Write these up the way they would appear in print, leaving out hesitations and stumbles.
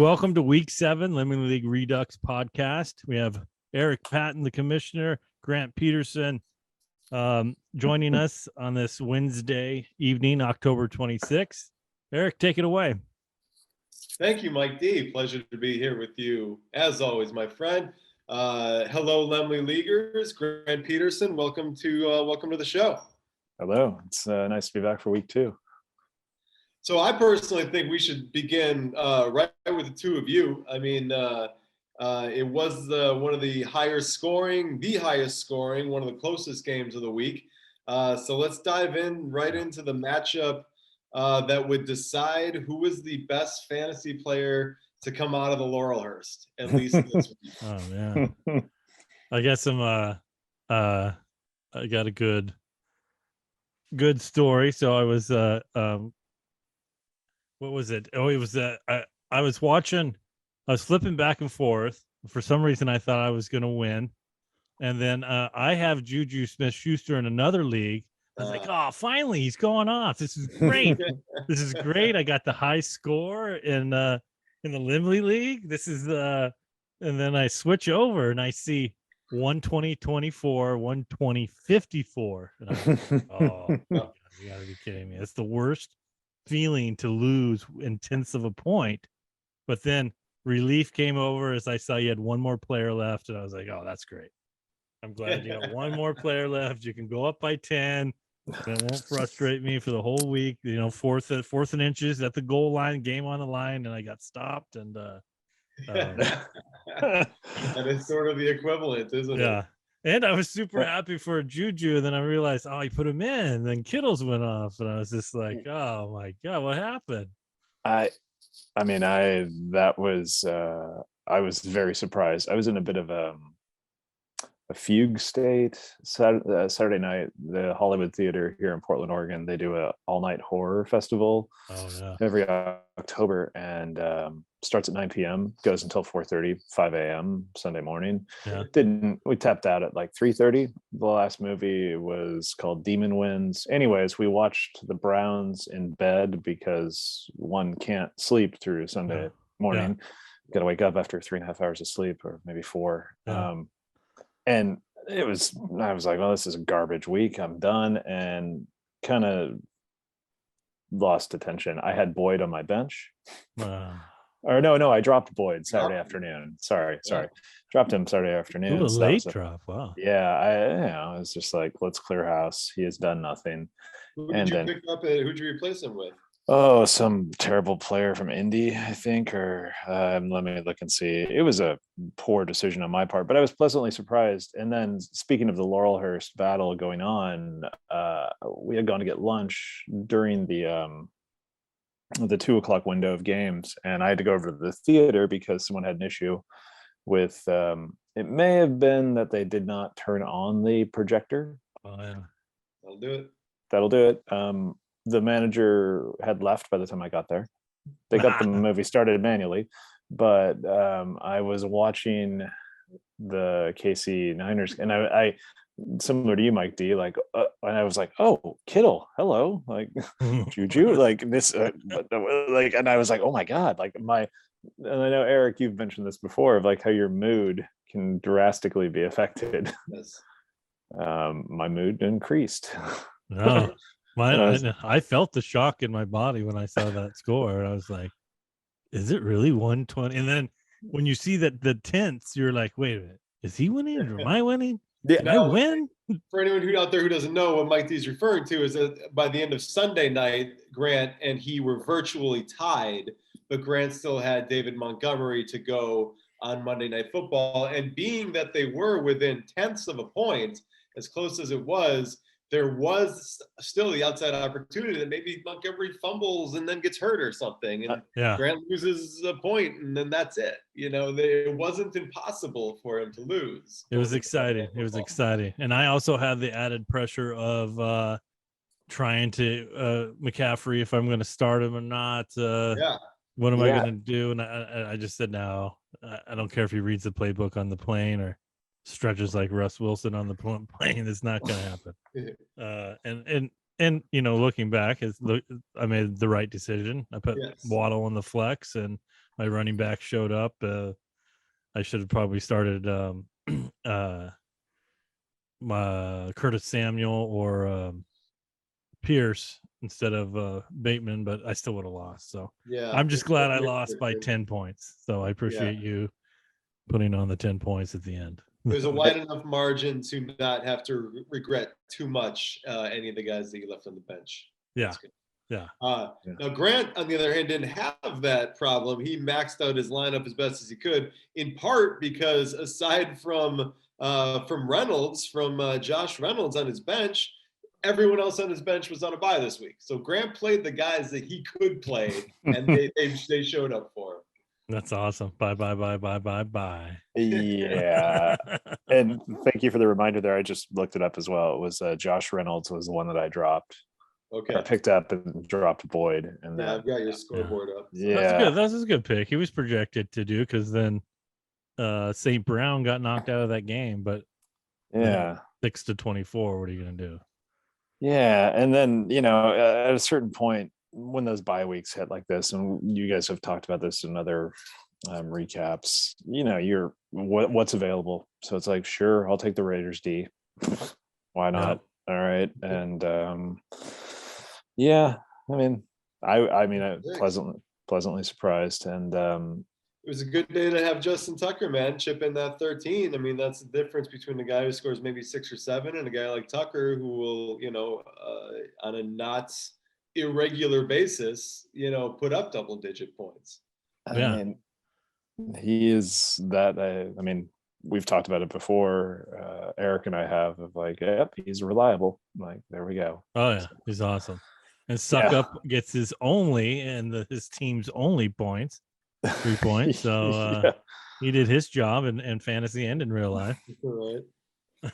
welcome to Week 7 Laemmle League Redux podcast. We have Eric Patton, the commissioner, Grant Peterson, joining us on this Wednesday evening, October 26th. Eric, take it away. Thank you, Mike D. Pleasure to be here with you, as always, my friend. Hello, Laemmle Leaguers. Grant Peterson, welcome to the show. Hello. It's nice to be back for week 2. So I personally think we should begin right with the two of you. I mean, it was one of the highest scoring, one of the closest games of the week. So let's dive right into the matchup that would decide who is the best fantasy player to come out of the Laurelhurst, at least this week. Oh man, I got I got a good story. So I was what was it? Oh, it was I was flipping back and forth. For some reason, I thought I was going to win. And then I have Juju Smith-Schuster in another league. I was like, oh, finally, he's going off. This is great. This is great. I got the high score in the Laemmle League. This is and then I switch over and I see 120-24, 120-54. And I'm like, oh, you gotta be kidding me. It's the worst feeling to lose in tenths of a point. But then relief came over as I saw you had one more player left, and I was like, oh, that's great. I'm glad you got one more player left. You can go up by 10. And it won't frustrate me for the whole week. You know, fourth and inches at the goal line, game on the line, and I got stopped. And that is sort of the equivalent, isn't it? Yeah. And I was super happy for Juju, and then I realized, oh, he put him in, and then Kittles went off, and I was just like, oh my God, what happened? I was very surprised. I was in a bit of a fugue state. Saturday night, the Hollywood Theater here in Portland, Oregon, they do a all-night horror festival every October, and starts at 9 p.m., goes until 4:30, 5 a.m. Sunday morning. Yeah. We tapped out at like 3:30. The last movie was called Demon Winds. Anyways, we watched the Browns in bed because one can't sleep through Sunday morning. Got to wake up after 3.5 hours of sleep, or maybe 4. And I was like, well, this is a garbage week. I'm done, and kind of lost attention. I had Boyd on my bench. Or no, I dropped Boyd Saturday afternoon. Sorry. Dropped him Saturday afternoon. A late drop. Wow. Yeah, I was just like, let's clear house. He has done nothing. Who'd you replace him with? Oh, some terrible player from Indy, I think, or let me look and see. It was a poor decision on my part, but I was pleasantly surprised. And then, speaking of the Laurelhurst battle going on, we had gone to get lunch during the 2:00 window of games, and I had to go over to the theater because someone had an issue with. It may have been that they did not turn on the projector. Oh yeah, That'll do it. The manager had left by the time I got there. They got the movie started manually, but I was watching the KC Niners, and I similar to you, Mike D, like, and I was like, oh, Kittle, hello, like Juju, like this, like, and I was like, oh my God, like and I know, Eric, you've mentioned this before, of like how your mood can drastically be affected. Yes. My mood increased. No. I felt the shock in my body when I saw that score. I was like, is it really 120? And then when you see that the tenths, you're like, wait a minute, is he winning or am I winning? Did I win? For anyone out there who doesn't know what Mike D is referring to, is that by the end of Sunday night, Grant and he were virtually tied, but Grant still had David Montgomery to go on Monday Night Football. And being that they were within tenths of a point, as close as it was, there was still the outside opportunity that maybe Montgomery fumbles and then gets hurt or something, and Grant loses a point, and then that's it. You know, it wasn't impossible for him to lose. It was exciting. And I also had the added pressure of trying to McCaffrey, if I'm going to start him or not. What am I going to do? And I just said, no, I don't care if he reads the playbook on the plane or stretches like Russ Wilson on the plane. It's not going to happen. And you know, looking back, I made the right decision. I put Waddle on the flex, and my running back showed up. I should have probably started my Curtis Samuel or Pierce instead of Bateman, but I still would have lost. So Yeah. I'm just glad I lost by 10 points. So I appreciate you putting on the 10 points at the end. There's a wide enough margin to not have to regret too much any of the guys that you left on the bench. Yeah. Yeah. Now, Grant, on the other hand, didn't have that problem. He maxed out his lineup as best as he could, in part because aside from Reynolds, from Josh Reynolds on his bench, everyone else on his bench was on a bye this week. So Grant played the guys that he could play, and they showed up for him. That's awesome. Bye. Yeah. And thank you for the reminder there. I just looked it up as well. It was Josh Reynolds was the one that I dropped. Okay. I picked up and dropped Boyd. And I've got your scoreboard up. So. Yeah. That's good. That's a good pick. He was projected to do because then St. Brown got knocked out of that game, but 6-24. What are you gonna do? Yeah. And then, at a certain point, when those bye weeks hit like this, and you guys have talked about this in other recaps, you're what's available. So it's like, sure, I'll take the Raiders D. Why not? All right. And I pleasantly surprised. And it was a good day to have Justin Tucker, man, chip in that 13. I mean, that's the difference between the guy who scores maybe 6 or 7 and a guy like Tucker who will, on a not irregular basis, put up double-digit points. I mean, he is that. I mean, we've talked about it before. Eric and I have of like, yep, he's reliable. Like, there we go. Oh yeah, he's awesome. And Suck Up gets his only and his team's only points, 3 points. So he did his job in fantasy and in real life. Right. It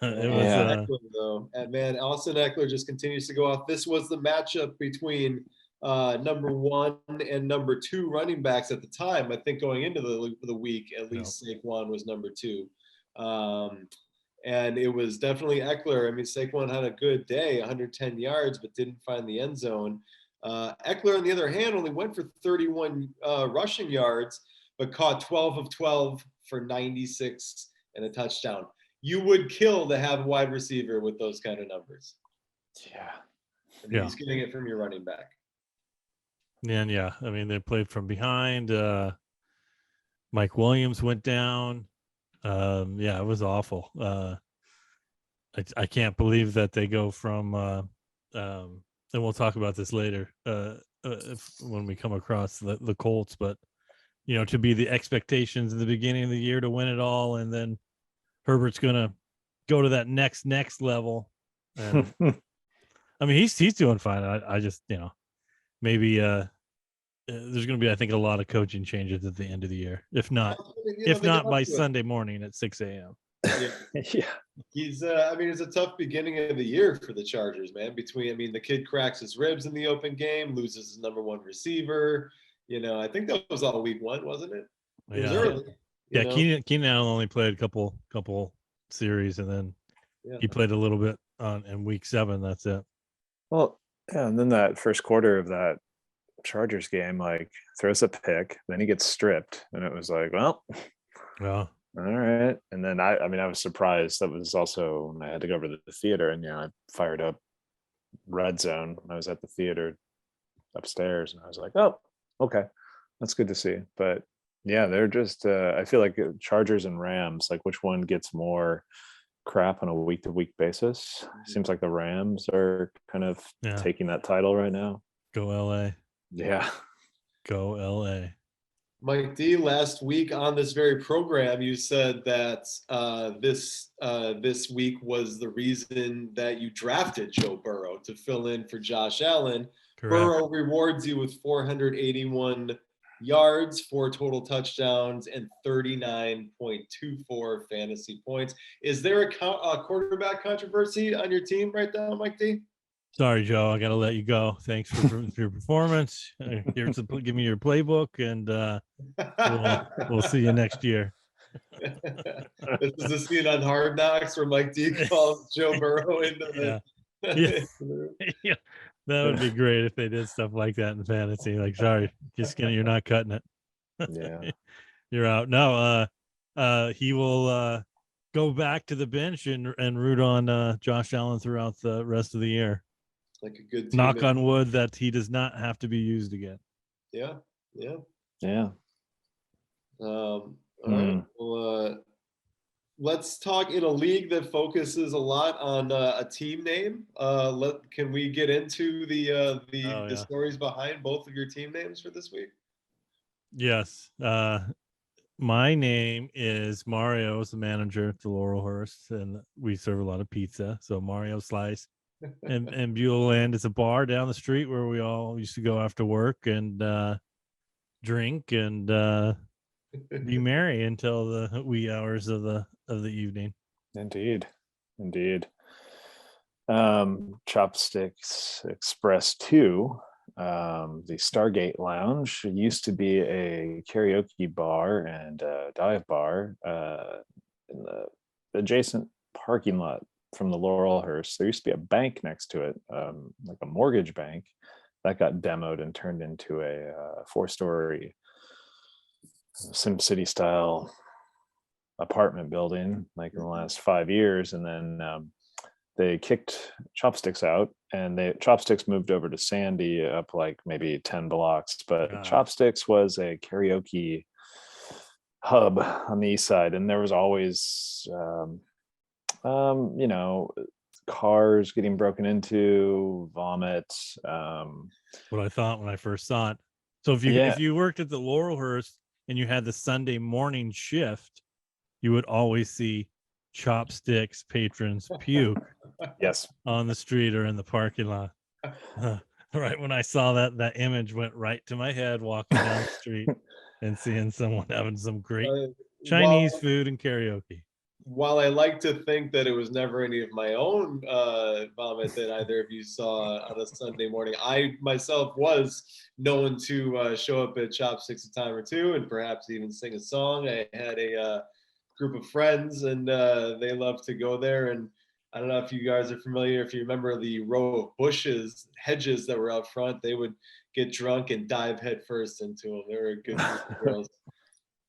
was Eckler, though. And man, Austin Eckler just continues to go off. This was the matchup between number 1 and number 2 running backs at the time. I think going into the week, at least Saquon was number 2. And it was definitely Eckler. I mean, Saquon had a good day, 110 yards, but didn't find the end zone. Eckler, on the other hand, only went for 31 rushing yards, but caught 12 of 12 for 96 and a touchdown. You would kill to have a wide receiver with those kind of numbers. Yeah. I mean, he's getting it from your running back. And I mean, they played from behind. Mike Williams went down. It was awful. I can't believe that they go from and we'll talk about this later when we come across the Colts, but to be the expectations in the beginning of the year to win it all, and then Herbert's gonna go to that next level. And I mean, he's doing fine. I just maybe there's going to be, I think, a lot of coaching changes at the end of the year. If not by Sunday morning at 6 a.m. Yeah. He's it's a tough beginning of the year for the Chargers, man. The kid cracks his ribs in the open game, loses his number 1 receiver. I think that was all week 1, wasn't it? It was early. Keenan Allen only played a couple series, and then he played a little bit in week 7. That's it. Well, and then that first quarter of that Chargers game, like, throws a pick, then he gets stripped, and it was like, well, all right. And then I was surprised. That was also when I had to go over to the theater, and I fired up Red Zone when I was at the theater upstairs, and I was like, oh, okay, that's good to see. But yeah, they're just I feel like Chargers and Rams, like, which one gets more crap on a week-to-week basis? Seems like the Rams are kind of taking that title right now. Go LA. Yeah. Go LA. Mike D, last week on this very program, you said that this week was the reason that you drafted Joe Burrow to fill in for Josh Allen. Correct. Burrow rewards you with 481 yards, 4 total touchdowns, and 39.24 fantasy points. Is there a quarterback controversy on your team right now, Mike D? Sorry, Joe. I got to let you go. Thanks for your performance. Give me your playbook, and we'll see you next year. This is a scene on Hard Knocks where Mike D calls Joe Burrow into the. Yeah. That would be great if they did stuff like that in fantasy. Like, sorry, just kidding, you're not cutting it. Yeah. You're out. No, he will go back to the bench and root on Josh Allen throughout the rest of the year. Like a good Knock teammate. on wood that he does not have to be used again. Yeah. Yeah. All right. Well, let's talk in a league that focuses a lot on a team name. Can we get into the stories behind both of your team names for this week? Yes. My name is Mario, is the manager at the Laurelhurst, and we serve a lot of pizza. So Mario Slice and Beulah Land is a bar down the street where we all used to go after work and drink and be merry until the wee hours of the evening. Indeed. Chopsticks Express 2, the Stargate Lounge, used to be a karaoke bar and dive bar in the adjacent parking lot from the Laurelhurst. There used to be a bank next to it, like a mortgage bank, that got demoed and turned into a 4-story SimCity style apartment building like in the last 5 years. And then they kicked Chopsticks out, and Chopsticks moved over to Sandy up like maybe 10 blocks. But Chopsticks was a karaoke hub on the east side, and there was always cars getting broken into, vomit. What I thought when I first saw it. So if you worked at the Laurelhurst and you had the Sunday morning shift, you would always see Chopsticks patrons puke yes on the street or in the parking lot. Right when I saw that image went right to my head, walking down the street and seeing someone having some great Chinese food and karaoke. While I like to think that it was never any of my own vomit that either of you saw on a Sunday morning, I myself was known to show up at Chopsticks a time or two and perhaps even sing a song. I had a group of friends, and they love to go there. And I don't know if you guys are familiar, if you remember the row of hedges that were out front, they would get drunk and dive headfirst into them. They were a good group of girls.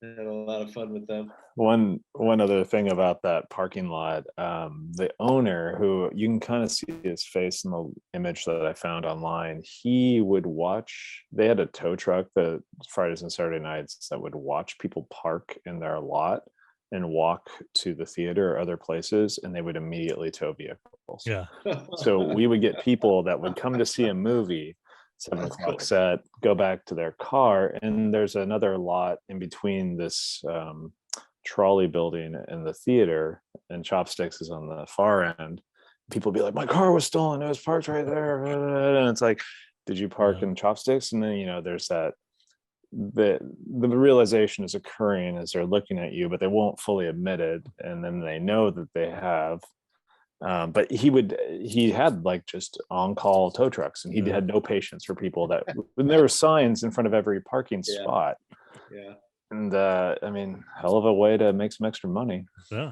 I had a lot of fun with them. One other thing about that parking lot, the owner, who you can kind of see his face in the image that I found online, he would watch. They had a tow truck that Fridays and Saturday nights that would watch people park in their lot and walk to the theater or other places, and they would immediately tow vehicles. Yeah. So we would get people that would come to see a movie, 7 o'clock set, go back to their car, and there's another lot in between this trolley building and the theater, and Chopsticks is on the far end. People would be like, my car was stolen, it was parked right there. And it's like, did you park in Chopsticks? And then there's that the realization is occurring as they're looking at you, but they won't fully admit it, and then they know that they have. But he had like just on-call tow trucks, and he had no patience for people that when there were signs in front of every parking spot. Yeah. And I mean, hell of a way to make some extra money. Yeah.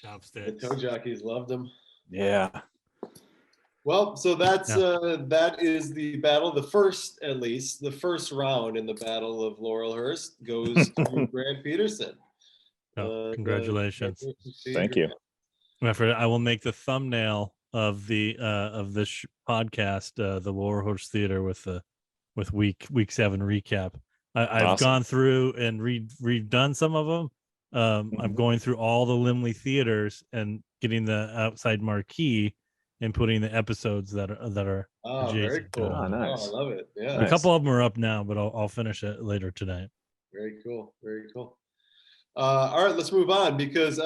Chopsticks. The tow jockeys loved them. Yeah. Well, so that is the battle. The first round in the Battle of Laurelhurst goes to Grant Peterson. Congratulations! Thank you. I will make the thumbnail of this podcast, the Laurelhurst Theater with week 7 recap. I've gone through and redone some of them. I'm going through all the Laemmle theaters and getting the outside marquee and putting the episodes that are adjacent. Very cool. Oh, nice. I love it. Yeah. A couple of them are up now, but I'll finish it later tonight. Very cool. All right, let's move on, because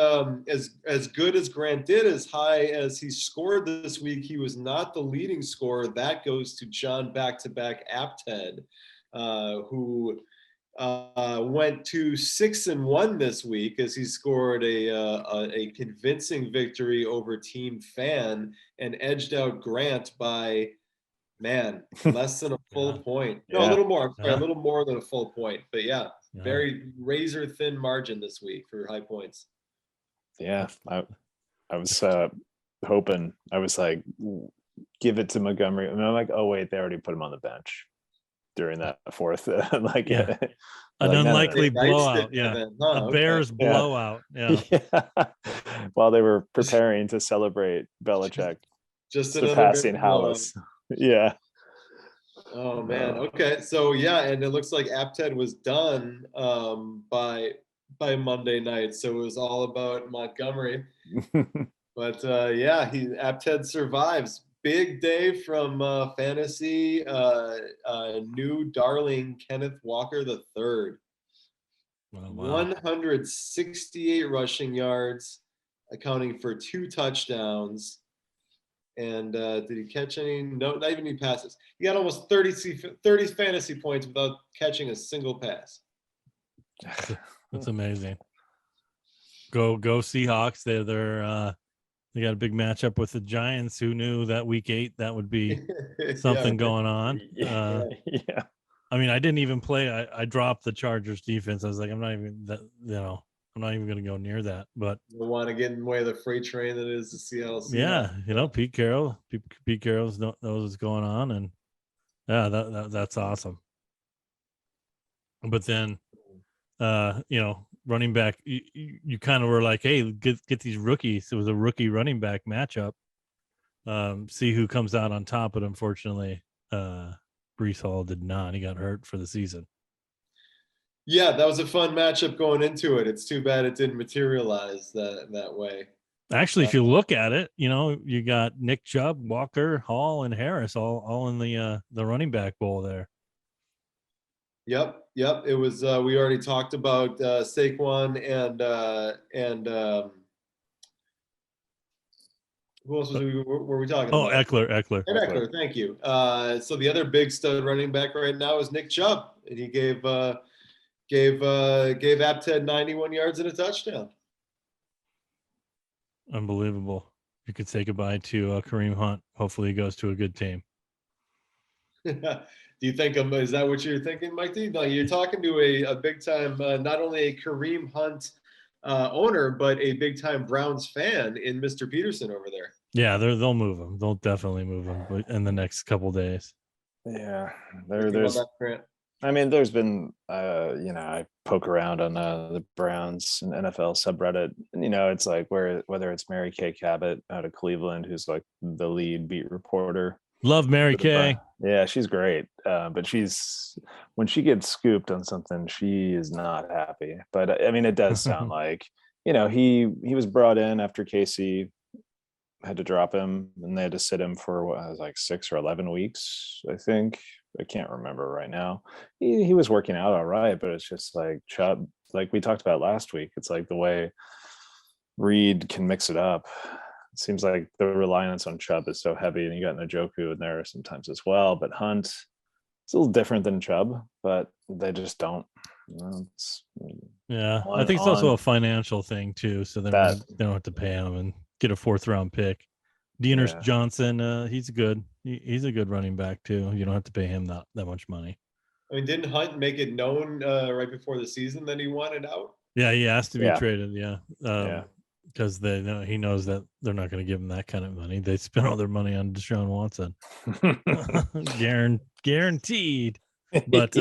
as good as Grant did, as high as he scored this week, he was not the leading scorer. That goes to John Back-to-Back Apted, who went to 6-1 this week as he scored a convincing victory over Team Fan and edged out Grant by less than a full point. No, a little more. I'm sorry, a little more than a full point. But very razor thin margin this week for high points. Yeah, I was hoping. I was like, give it to Montgomery, and I'm like, oh wait, they already put him on the bench. during that fourth. Like, Yeah. An like, no, no, no. unlikely They diced blowout. it, Yeah. Evan, huh? A Okay. Bears Yeah. blowout. Yeah. Yeah. While they were preparing to celebrate Belichick Just another Bears surpassing blowout. Hallis. Yeah. Oh man. Okay. So yeah, and it looks like Apted was done by Monday night. So it was all about Montgomery. But yeah, Apted survives. Big day from fantasy. New darling Kenneth Walker the third. Oh, wow. 168 rushing yards, accounting for 2 touchdowns. And did he catch any? No, not even any passes. He got almost 30 fantasy points without catching a single pass. That's amazing. Go Seahawks. They got a big matchup with the Giants. Who knew that week 8 that would be something Yeah. going on? Yeah. I mean, I didn't even play. I dropped the Chargers defense. I was like, I'm not even going to go near that. But You don't want to get in the way of the freight train that is the Seattle Seahawks. yeah, Pete Carroll knows what's going on, and yeah, that's awesome. But then, running back, you kind of were like, hey, get these rookies. It was a rookie running back matchup. See who comes out on top. But unfortunately, Brees Hall did not. He got hurt for the season. Yeah, that was a fun matchup going into it. It's too bad it didn't materialize that way. Actually, if you look at it, you got Nick Chubb, Walker, Hall, and Harris all in the running back bowl there. Yep. It was. We already talked about Saquon and who else were we talking about? Eckler. And Eckler. Thank you. So the other big stud running back right now is Nick Chubb, and he gave Apted 91 yards and a touchdown. Unbelievable. You could say goodbye to Kareem Hunt. Hopefully he goes to a good team. Do you think is that what you're thinking, Mike D? No, you're talking to a big time, not only a Kareem Hunt owner, but a big time Browns fan in Mr. Peterson over there. Yeah, they'll move him. They'll definitely move him in the next couple days. Yeah, there's. I mean, there's been, I poke around on the Browns and NFL subreddit, and it's like whether it's Mary Kay Cabot out of Cleveland, who's like the lead beat reporter. Love Mary Kay. Yeah, she's great, but when she gets scooped on something, she is not happy. But I mean, it does sound like he was brought in after Casey had to drop him, and they had to sit him for what was like 6 or 11 weeks, I think. I can't remember right now. He was working out all right, but it's just like Chubb, like we talked about last week. It's like the way Reed can mix it up. It seems like the reliance on Chubb is so heavy, and you got Njoku in there sometimes as well. But Hunt, it's a little different than Chubb, but they just don't. I think it's also a financial thing too, so they don't have to pay him and get a 4th round pick. Deaners Johnson, he's good. He's a good running back too. You don't have to pay him that much money. I mean, didn't Hunt make it known right before the season that he wanted out? Yeah, he asked to be traded. Yeah, because he knows that they're not going to give him that kind of money. They spent all their money on Deshaun Watson, guaranteed. But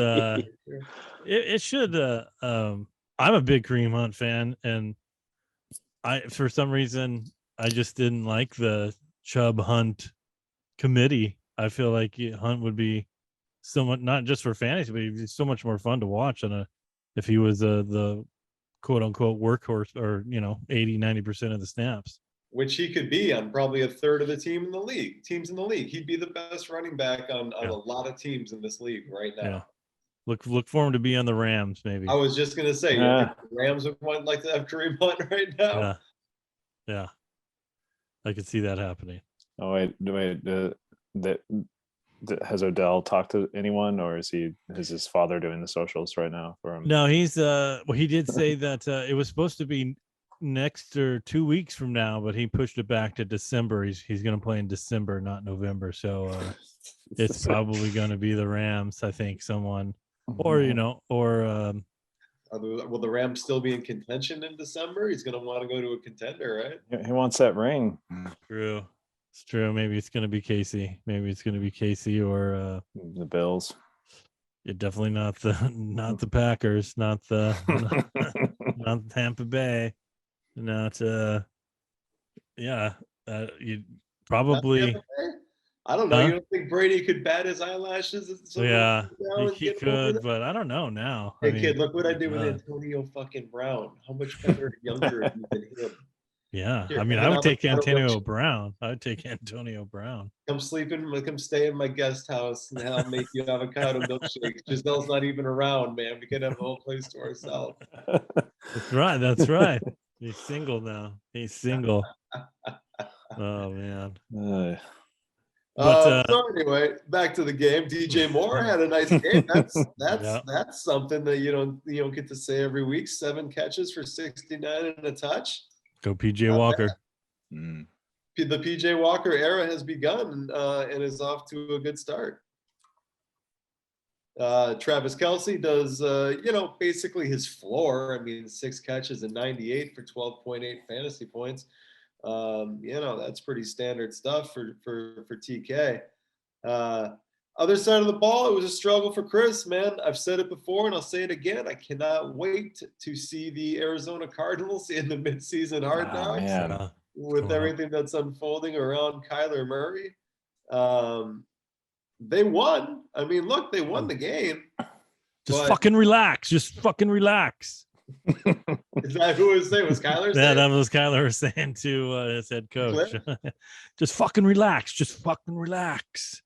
it should. I'm a big Kareem Hunt fan, and for some reason I just didn't like the Chubb Hunt committee. I feel like Hunt would be so much, not just for fantasy, but he'd be so much more fun to watch if he was the quote unquote workhorse, or 80-90% of the snaps, which he could be on probably a third of the teams in the league. He'd be the best running back on a lot of teams in this league right now. Yeah. Look for him to be on the Rams, maybe. I was just gonna say, the Rams would like to have Kareem Hunt right now. Yeah. I could see that happening. Oh wait, has Odell talked to anyone, or is his father doing the socials right now for him? No, he's he did say that it was supposed to be next or 2 weeks from now, but he pushed it back to December. He's going to play in December, not November. So it's probably going to be the Rams, I think, someone, or will the Rams still be in contention in December? He's going to want to go to a contender, right? He wants that ring. True. It's true. Maybe it's going to be Casey. Maybe it's going to be Casey or the Bills. You're definitely not the Packers, not not Tampa Bay, not you Not probably Tampa Bay? I don't know. huh? You don't think Brady could bat his eyelashes Yeah, now and he get over could, that? but I don't know now. I Hey mean, kid, look what I did with God. Antonio fucking Brown. How much better and younger have you than him? Yeah, Here, I mean, have I an would take avocado Antonio milkshake. Brown. I would take Antonio Brown. Come stay in my guest house, and I'll make you avocado milkshakes. Giselle's not even around, man. We can have the whole place to ourselves. That's right. That's right. He's single now. He's single. Oh man. But So anyway, back to the game. DJ Moore had a nice game. yeah, That's something that you don't get to say every week. 7 catches for 69 and a touch. go PJ Not Walker. Mm. The PJ Walker era has begun and is off to a good start. Travis Kelce does, basically his floor. I mean, 6 catches and 98 for 12.8 fantasy points. That's pretty standard stuff for TK. Other side of the ball, it was a struggle for Chris, man. I've said it before and I'll say it again. I cannot wait to see the Arizona Cardinals in the midseason hard knocks. Man. With everything that's unfolding around Kyler Murray. They won. I mean, look, they won the game. Just but- fucking relax. Just fucking relax. Is that who was saying? Was Kyler Yeah, saying? that was Kyler saying to his head coach. Just fucking relax. Just fucking relax.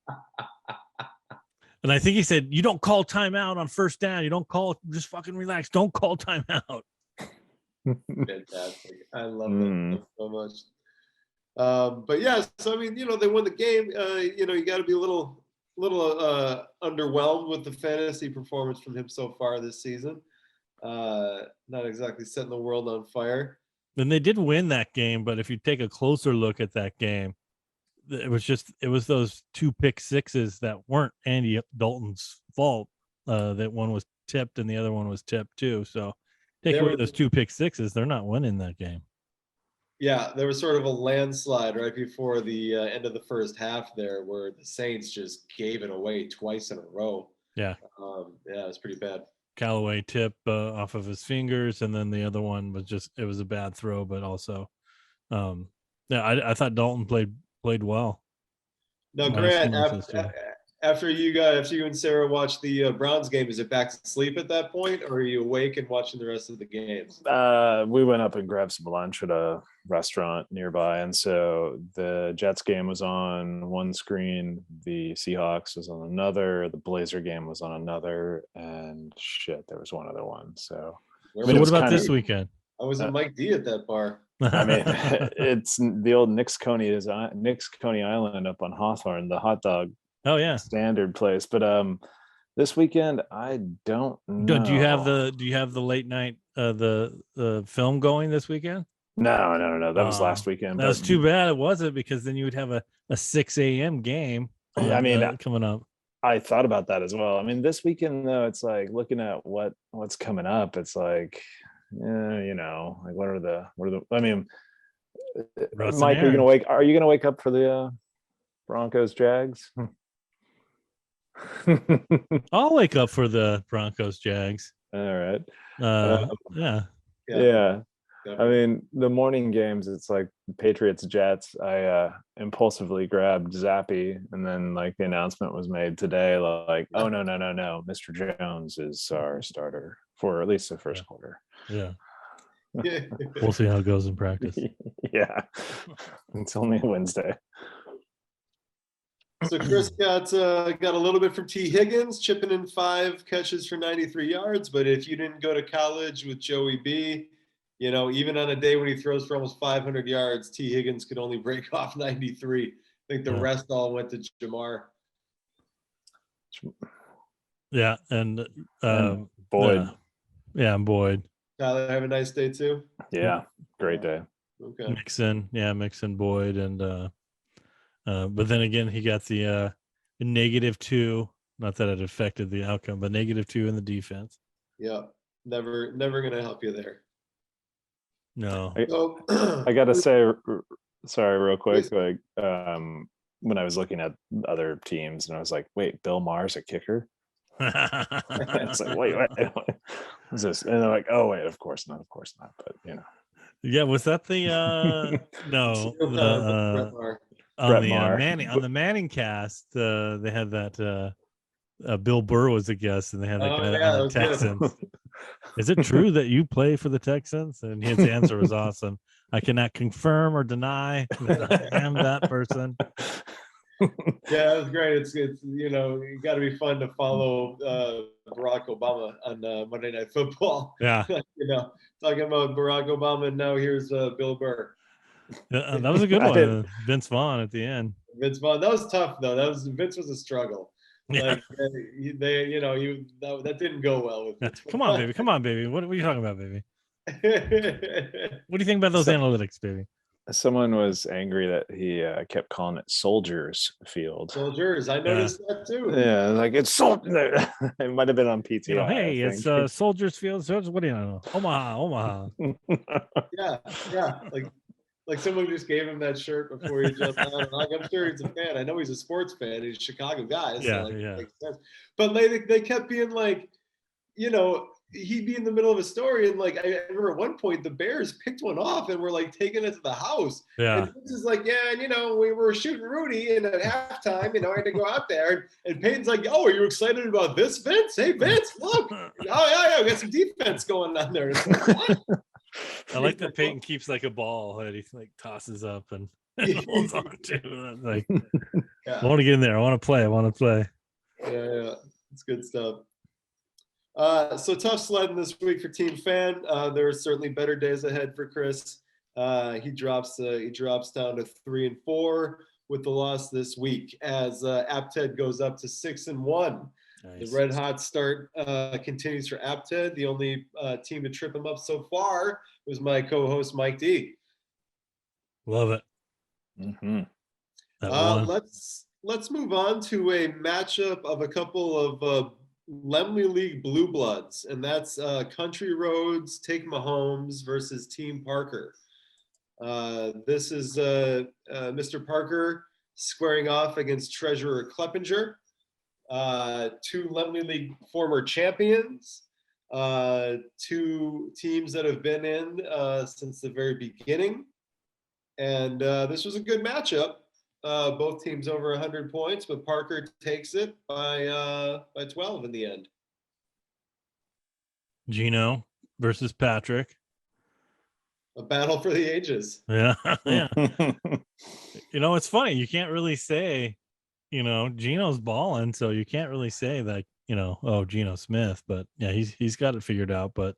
And I think he said, "You don't call timeout on first down. You don't call. Just fucking relax. Don't call timeout." Fantastic. I love that so much. But yeah, so I mean, they won the game. You got to be a little underwhelmed with the fantasy performance from him so far this season. Not exactly setting the world on fire. And they did win that game, but if you take a closer look at that game, it was those 2 pick sixes that weren't Andy Dalton's fault. That one was tipped and the other one was tipped too. So take away those 2 pick sixes, they're not winning that game. Yeah, there was sort of a landslide right before the end of the first half there, where the Saints just gave it away twice in a row. Yeah, it was pretty bad. Callaway tip off of his fingers, and then the other one was it was a bad throw, but also, I thought Dalton played well. Now, Grant, after you and Sarah watched the Browns game, is it back to sleep at that point, or are you awake and watching the rest of the games? We went up and grabbed some lunch at a restaurant nearby, and so the Jets game was on one screen, the Seahawks was on another, the Blazer game was on another, and shit, there was one other one. So what about this weekend? I was in Mike D at that bar. I mean, it's the old Nick's Coney Island up on Hawthorne, the hot dog. Oh yeah, standard place. But this weekend, I don't know. Do you have the late night the film going this weekend? No. That was last weekend. That's too bad it wasn't, because then you would have a 6 a.m. game. I mean, coming up. I thought about that as well. I mean, this weekend though, it's like looking at what's coming up. It's like, like what are the? I mean, Mike, are you gonna wake up for the Broncos Jags? I'll wake up for the Broncos Jags. All right. Yeah. I mean, the morning games, it's like Patriots Jets. I impulsively grabbed Zappy, and then like the announcement was made today, like, oh no, Mr. Jones is our starter for at least the first quarter. Yeah. We'll see how it goes in practice. Yeah. It's only Wednesday. So Chris got a little bit from T. Higgins, chipping in 5 catches for 93 yards. But if you didn't go to college with Joey B, even on a day when he throws for almost 500 yards, T. Higgins could only break off 93. I think the rest all went to Jamar. Yeah, and Boyd. Yeah, and Boyd. Tyler, have a nice day too. Yeah, great day. Okay. Mixon, Boyd, and but then again, he got the -2. Not that it affected the outcome, but -2 in the defense. Yeah, never gonna help you there. No. I gotta say, sorry, real quick. Like, when I was looking at other teams, and I was like, wait, Bill Maher's a kicker? It's like, wait, what is this? And they're like, oh wait, of course not. But Yeah, was that the no Brett the Maher. on Brett the Maher. Manning cast? They had that Bill Burr was a guest, and they had that guy Yeah, on that the was good. Texans. Is it true that you play for the Texans? And his answer was awesome. I cannot confirm or deny that I am that person. Yeah, that was great. It's you got to be fun to follow Barack Obama on Monday Night Football. Yeah, Talking about Barack Obama, and now here's Bill Burr. that was a good I didn't- one. Vince Vaughn at the end. Vince Vaughn. That was tough though. Vince was a struggle. Yeah. Like that didn't go well with Vince. Come on, baby. What are you talking about, baby? What do you think about those So- analytics, baby? Someone was angry that he kept calling it Soldiers Field. Soldiers, I noticed that too. Yeah, like it's it might have been on PTI. Hey, it's Soldiers Field. What do you know? Omaha. Yeah. Like someone just gave him that shirt before he jumped on. Like, I'm sure he's a fan. I know he's a sports fan. He's a Chicago guy. So Yeah. It makes sense. But they kept being like, he'd be in the middle of a story, and like I remember at one point the Bears picked one off and were like taking it to the house. Yeah. And Vince is like, yeah, and we were shooting Rudy, and at halftime, I had to go out there, and Peyton's like, oh, are you excited about this, Vince? Hey, Vince, look. Oh yeah, we got some defense going on there. It's like, what? I like that Peyton keeps like a ball that he like tosses up and holds on to. Like, I want to get in there. I want to play. Yeah. It's good stuff. So tough sledding this week for Team Fan. There are certainly better days ahead for Chris. He drops down to 3-4 with the loss this week as Apted goes up to 6-1. Nice. The red hot start continues for Apted. The only team to trip him up so far was my co-host Mike D. Love it. Mm-hmm. Let's move on to a matchup of a couple of Laemmle League Blue Bloods, and that's Country Roads Take Mahomes versus Team Parker. This is Mr. Parker squaring off against Treasurer Kleppinger. Two Laemmle League former champions, two teams that have been in since the very beginning. And this was a good matchup. Both teams over 100 points, but Parker takes it by 12 in the end. Gino versus Patrick. A battle for the ages. Yeah. It's funny. You can't really say, Gino's balling, so you can't really say that, oh, Geno Smith, but yeah, he's got it figured out. But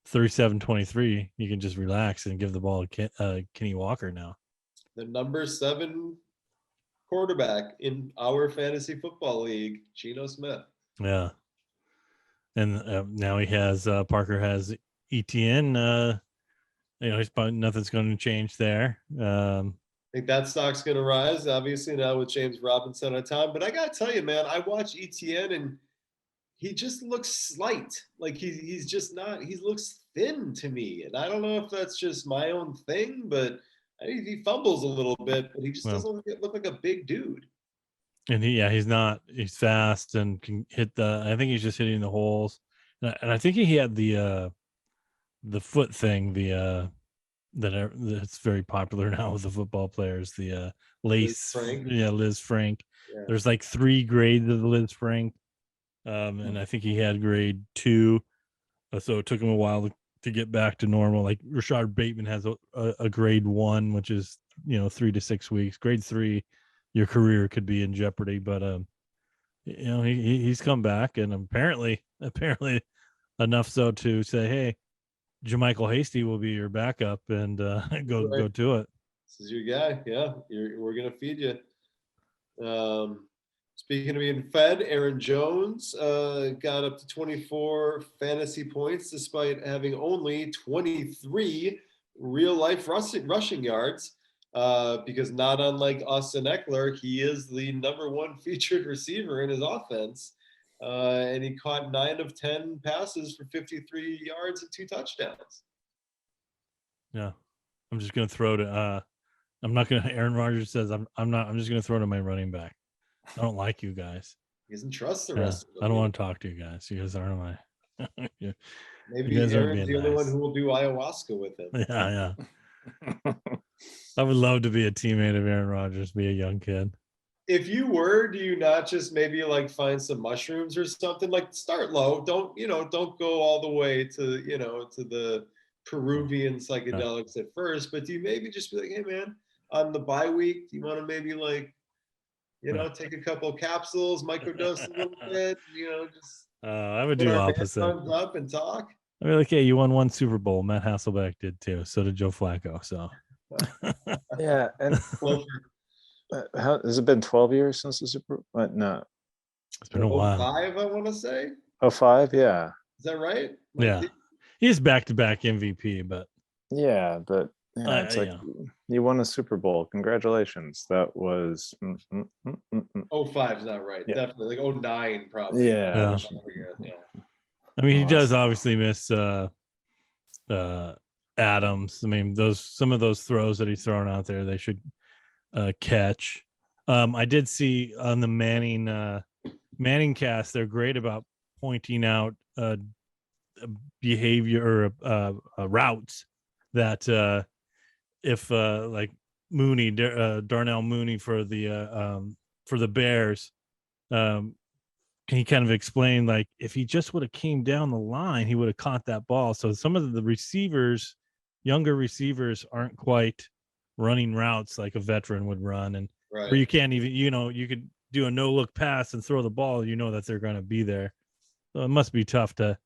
37-23, you can just relax and give the ball to Kenny Walker now. The number 7 quarterback in our fantasy football league, Geno Smith. Yeah. And now he has Parker has ETN. He's probably nothing's going to change there. I think that stock's going to rise, obviously, now with James Robinson on time. But I got to tell you, man, I watch ETN and he just looks slight. Like he's just not, he looks thin to me. And I don't know if that's just my own thing, but he fumbles a little bit, but he just doesn't look like a big dude. And he's not, he's fast and can hit I think he's just hitting the holes. And I think he had the foot thing, that's very popular now with the football players, the lace. Liz Frank. Yeah. There's like 3 grades of the Liz Frank. And I think he had grade 2. So it took him a while to get back to normal. Like Rashard Bateman has a grade 1, which is 3 to 6 weeks. Grade 3, your career could be in jeopardy. But he's come back, and apparently enough so to say, hey, Jermichael Hasty will be your backup, and go to it. This is your guy. Yeah, we're gonna feed you. Speaking of being fed, Aaron Jones got up to 24 fantasy points despite having only 23 real-life rushing yards because not unlike Austin Eckler, he is the number 1 featured receiver in his offense. And he caught 9 of 10 passes for 53 yards and 2 touchdowns. Yeah. I'm just going to throw to Aaron Rodgers says I'm just going to throw to my running back. I don't like you guys. He doesn't trust the Yeah, rest of them. I don't want to talk to you guys. You guys aren't my. Yeah, Maybe you guys aren't Aaron's being the only one nice. who will do ayahuasca with him. Yeah. I would love to be a teammate of Aaron Rodgers, be a young kid. If you were, do you not just maybe like find some mushrooms or something? Like start low. Don't go all the way to to the Peruvian psychedelics at first. But do you maybe just be like, hey man, on the bye week, do you want to maybe like take a couple capsules, microdose a little bit, just I would put do our opposite. thumbs up and talk. I mean, like, hey, you won one Super Bowl. Matt Hasselbeck did too. So did Joe Flacco. So Yeah, and Well, how has it been 12 years since the Super? No, it's been a while. 05, I want to say. 05, yeah. Is that right? Yeah, he's back-to-back MVP, but Yeah, but it's like you won a Super Bowl. Congratulations. That was 05 is not right. Yeah. Definitely like 09 probably. Yeah. Yeah. I mean, he does obviously miss Adams. I mean, some of those throws that he's thrown out there, they should catch. I did see on the Manning cast, they're great about pointing out behavior or routes that if like Mooney, Darnell Mooney for the Bears, can he kind of explain, like, if he just would have came down the line, he would have caught that ball. So some of the receivers, younger receivers, aren't quite running routes like a veteran would run, and Right. where you can't even, you could do a no look pass and throw the ball, that they're going to be there. So it must be tough to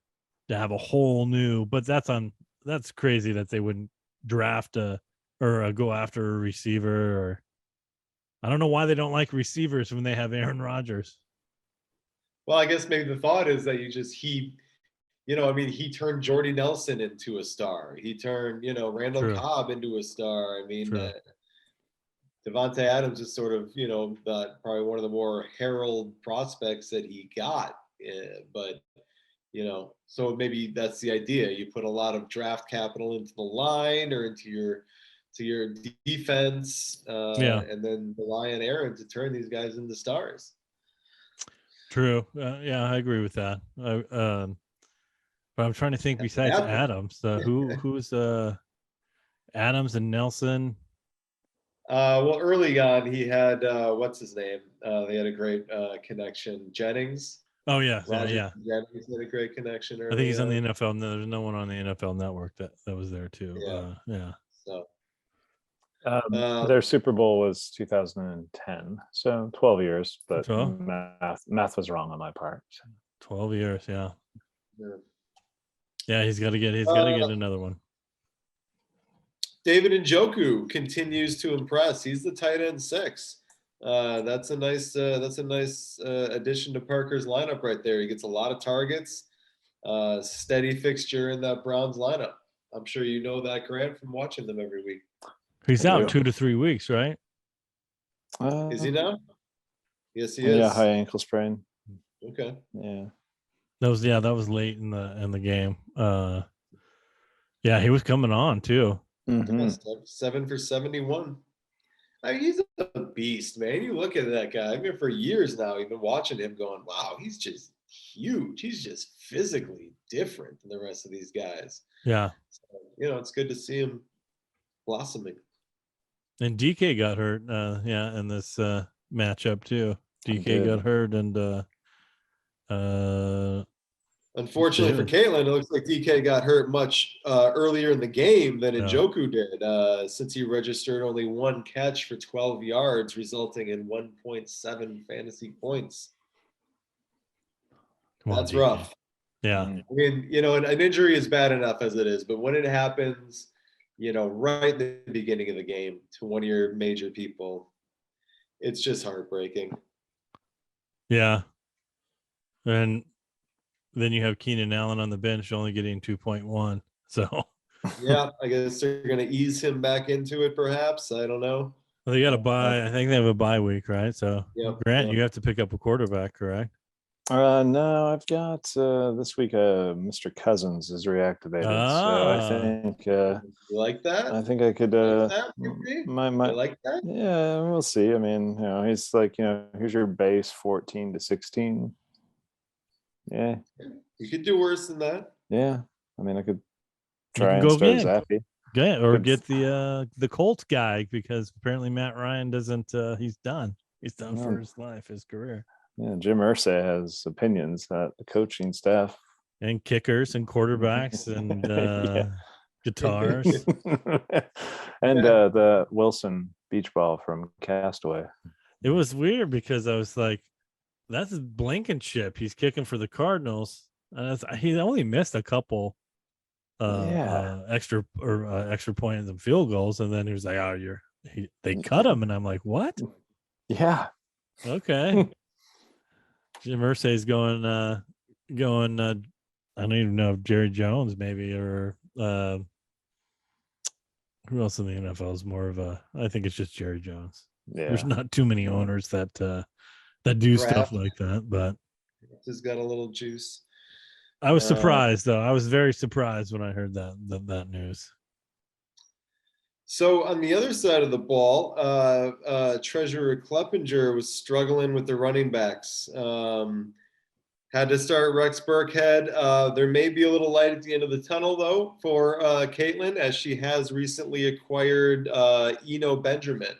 have a whole new, but that's crazy that they wouldn't draft or go after a receiver, or I don't know why they don't like receivers when they have Aaron Rodgers. Well, I guess maybe the thought is that he turned Jordy Nelson into a star. He turned, Randall True. Cobb into a star. I mean, True. Devontae Adams is sort of, probably one of the more herald prospects that he got. But, so maybe that's the idea. You put a lot of draft capital into the line or into your defense, and then rely on Aaron to turn these guys into stars. True. Yeah, I agree with that. But I'm trying to think besides Adams, who's Adams and Nelson. Well, early on, he had what's his name? They had a great connection. Jennings. Oh yeah, Roger Jennings had a great connection. I think he's on the NFL. There's no one on the NFL Network that was there too. Yeah. So their Super Bowl was 2010, so 12 years. But 12? math was wrong on my part. 12 years, yeah. Yeah, he's got to get another one. David Njoku continues to impress. He's the tight end 6. That's a nice addition to Parker's lineup right there. He gets a lot of targets. Steady fixture in that Browns lineup. I'm sure you know that, Grant, from watching them every week. He's out 2 to 3 weeks, right? Is he now? Yes, he is. Yeah, high ankle sprain. Okay. Yeah. That was late in the game. Yeah, he was coming on too. Mm-hmm. 7 for 71. I mean, he's a beast, man. You look at that guy. I mean, for years now, you've been watching him going, wow, he's just huge. He's just physically different than the rest of these guys. Yeah. So, it's good to see him blossoming. And DK got hurt, in this matchup too. DK got hurt, and unfortunately for Caitlin, it looks like DK got hurt much earlier in the game than Njoku did, since he registered only 1 catch for 12 yards, resulting in 1.7 fantasy points. That's rough. Yeah. I mean, an injury is bad enough as it is, but when it happens, right at the beginning of the game to one of your major people, it's just heartbreaking. Yeah. And then you have Keenan Allen on the bench only getting 2.1. So yeah, I guess they're going to ease him back into it, perhaps. I don't know. Well, they got a bye. I think they have a bye week, right? So, Grant, you have to pick up a quarterback, correct? No, I've got this week. Mr. Cousins is reactivated, so You like that? I think I could. Like that, maybe? My You like that? Yeah, we'll see. I mean, he's like, here's your base 14 to 16. Yeah, You could do worse than that. yeah. I mean, I could You try can and go start again. Zappy. Yeah, or Good. get the Colts guy, because apparently Matt Ryan doesn't. He's done. He's done for his life, his career. Yeah, Jim Irsay has opinions that the coaching staff And kickers and quarterbacks and guitars. and the Wilson beach ball from Castaway. It was weird because I was like, that's Blankenship. He's kicking for the Cardinals. He only missed a couple extra points and field goals, and then he was like, "Oh, they cut him," and I'm like, "What?" Yeah. Okay. Jim Irsay's going. I don't even know if Jerry Jones maybe, or who else in the NFL is more of a. I think it's just Jerry Jones. Yeah. There's not too many owners that do stuff like that, but just got a little juice. I was surprised, though. I was very surprised when I heard that news. So on the other side of the ball, Treasurer Kleppinger was struggling with the running backs. Had to start Rex Burkhead. There may be a little light at the end of the tunnel, though, for Caitlin, as she has recently acquired Eno Benjamin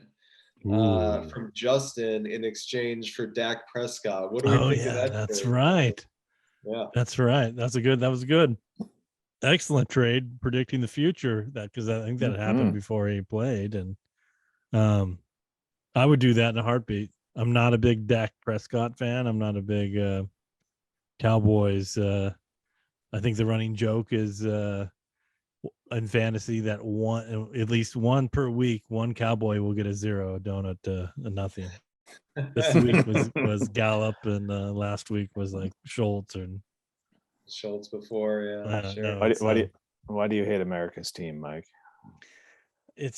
from Justin in exchange for Dak Prescott. What do we think of that? That's trade? right. Yeah, that's right. That was good. Excellent trade, predicting the future. Because I think that happened before he played, and I would do that in a heartbeat. I'm not a big Dak Prescott fan. I'm not a big Cowboys. I think the running joke is in fantasy that at least one per week, one Cowboy will get a zero, a donut, a nothing. This week was Gallup, and last week was like Schultz before. Yeah, sure. Why do you hate America's team, Mike? I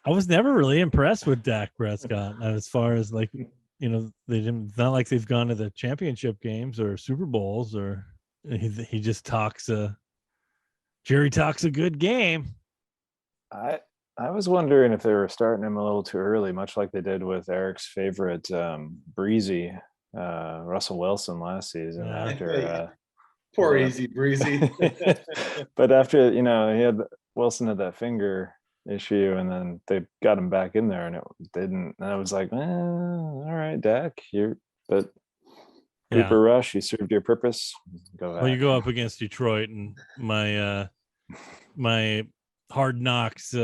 was never really impressed with Dak Prescott as far as like, it's not like they've gone to the championship games or Super Bowls, or he just talks Jerry talks a good game. I was wondering if they were starting him a little too early, much like they did with Eric's favorite Breezy, Russell Wilson last season. After poor easy Breezy. But after Wilson had that finger issue, and then they got him back in there, and it didn't. And I was like, all right, Dak, Cooper Rush, you served your purpose. Go back. Well, you go up against Detroit, and my Hard Knocks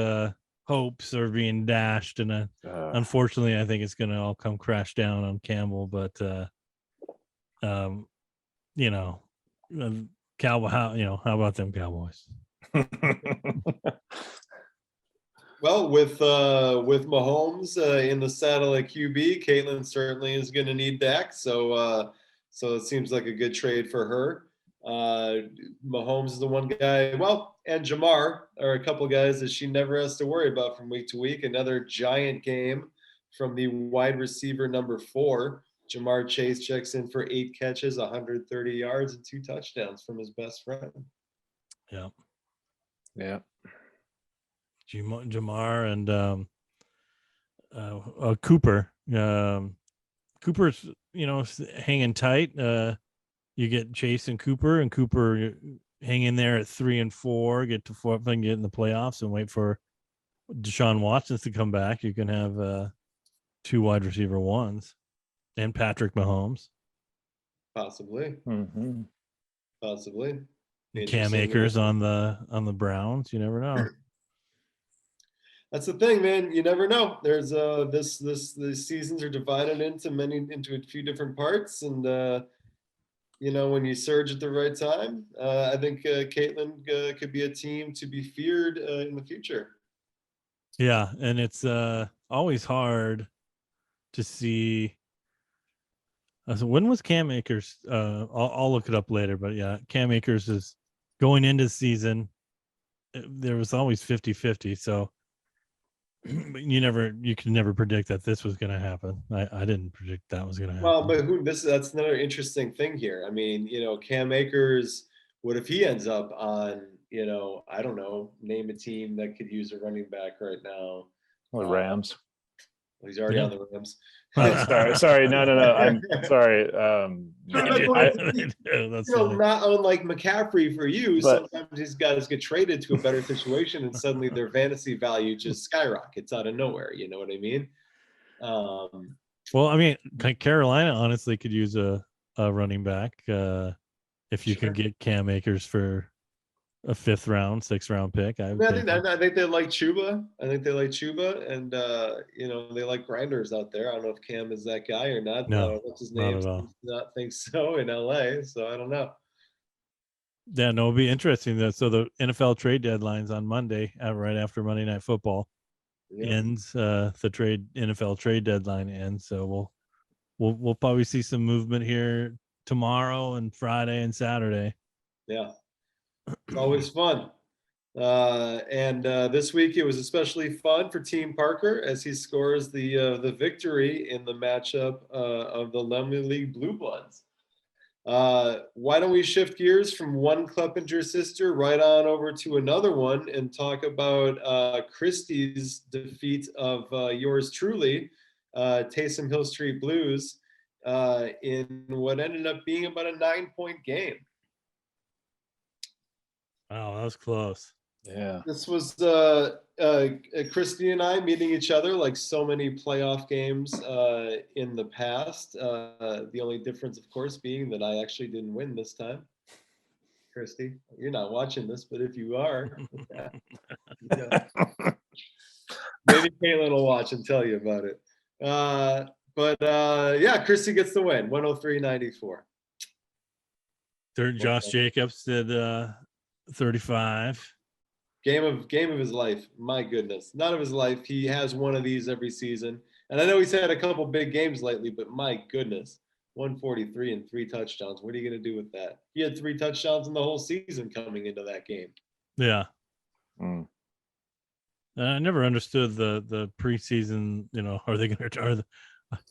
hopes are being dashed, and unfortunately, I think it's going to all come crash down on Campbell. But Cowboy, how about them Cowboys? Well, with Mahomes in the saddle at QB, Caitlin certainly is going to need Dak. So it seems like a good trade for her. Mahomes is the one guy. Well, and Jamar are a couple guys that she never has to worry about from week to week. Another giant game from the wide receiver number 4. Jamar Chase checks in for 8 catches, 130 yards, and 2 touchdowns from his best friend. Yeah. Yeah. Jamar and Cooper. Cooper's, hanging tight. You get Chase and Cooper hang in there at 3 and 4, get to 4 and get in the playoffs, and wait for Deshaun Watson to come back. You can have 2 wide receiver ones and Patrick Mahomes. Possibly. Mm-hmm. Possibly. Cam Akers on the Browns. You never know. That's the thing, man. You never know. There's the seasons are divided into a few different parts, and when you surge at the right time, I think Caitlin could be a team to be feared in the future. Yeah, and it's always hard to see. So when was Cam Akers? I'll look it up later, but yeah, Cam Akers is going into the season. There was always 50-50. So But you can never predict that this was going to happen. I didn't predict that was going to happen. Well, but that's another interesting thing here. I mean, Cam Akers, what if he ends up on, I don't know, name a team that could use a running back right now. The Rams. Well, he's already on the Rams. Sorry. No. I'm sorry. That's funny. Not unlike McCaffrey for you, But- sometimes these guys get traded to a better situation and suddenly their fantasy value just skyrockets out of nowhere. You know what I mean? Well, I mean, Carolina honestly could use a running back if you Sure. can get Cam Akers for a 5th round, 6th round pick. I think they like Chuba. I think they like Chuba, and they like grinders out there. I don't know if Cam is that guy or not. No, what's his not name? at all. Seems to not think so in LA. So I don't know. Yeah, no, it'll be interesting. So the NFL trade deadline's on Monday, right after Monday Night Football ends. The NFL trade deadline ends. So we'll probably see some movement here tomorrow and Friday and Saturday. Yeah, it's always fun. And this week it was especially fun for Team Parker as he scores the victory in the matchup of the Laemmle League Blue Bloods. Why don't we shift gears from one Kleppinger sister right on over to another one and talk about Christie's defeat of yours truly, Taysom Hill Street Blues, in what ended up being about a 9-point game. Wow, that was close. Yeah. This was Christy and I meeting each other like so many playoff games in the past. The only difference, of course, being that I actually didn't win this time. Christy, you're not watching this, but if you are, maybe Caitlin will watch and tell you about it. But Christy gets the win, 103-94. Third, Josh Jacobs did 35. Game of his life. My goodness. Not of his life. He has one of these every season. And I know he's had a couple big games lately, but my goodness, 143 and 3 touchdowns. What are you going to do with that? He had 3 touchdowns in the whole season coming into that game. Yeah. I never understood the preseason, are they going to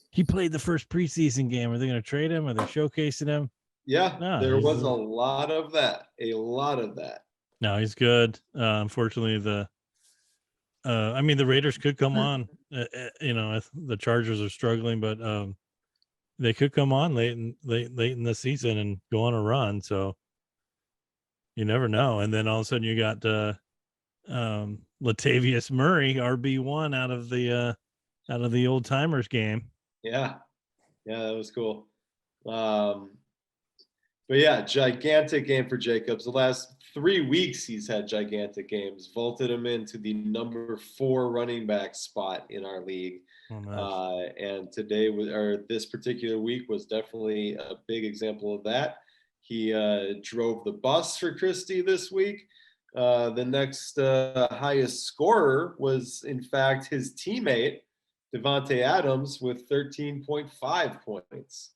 he played the first preseason game. Are they going to trade him? Are they showcasing him? Yeah, No, there was a lot of that. No, he's good. Unfortunately, the Raiders could come on. The Chargers are struggling, but they could come on late in the season and go on a run. So you never know. And then all of a sudden you got Latavius Murray, RB1 out of the old timers game. Yeah, that was cool. But yeah, gigantic game for Jacobs. The last 3 weeks, he's had gigantic games. Vaulted him into the number 4 running back spot in our league. Oh, nice. And today, this particular week, was definitely a big example of that. He drove the bus for Christie this week. The next highest scorer was, in fact, his teammate, Devontae Adams, with 13.5 points.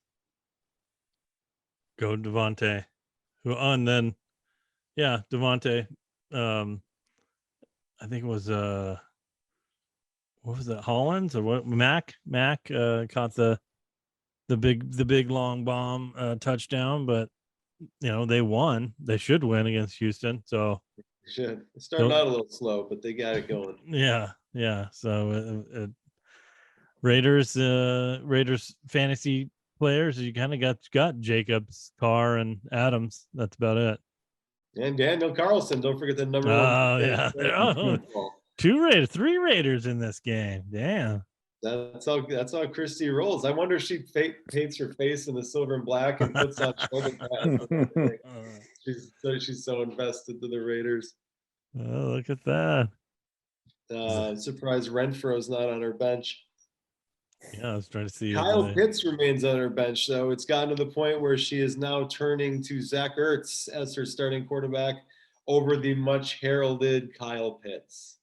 Go Devontae. And then Devontae. I think it was what was it, Hollins or what? Mac caught the big long bomb touchdown, but they won. They should win against Houston. So should. It's starting out a little slow, but they got it going. Yeah. So Raiders fantasy players, you kind of got Jacobs, Carr, and Adams. That's about it. And Daniel Carlson, don't forget the number 1. Oh yeah, 3 Raiders in this game. Damn. That's how Christy rolls. I wonder if she paints her face in the silver and black and puts on shoulder pads. She's so invested to the Raiders. Oh, look at that. Surprised Renfro's not on her bench. Yeah, I was trying to see. Kyle Pitts remains on her bench, though. It's gotten to the point where she is now turning to Zach Ertz as her starting quarterback over the much heralded Kyle Pitts.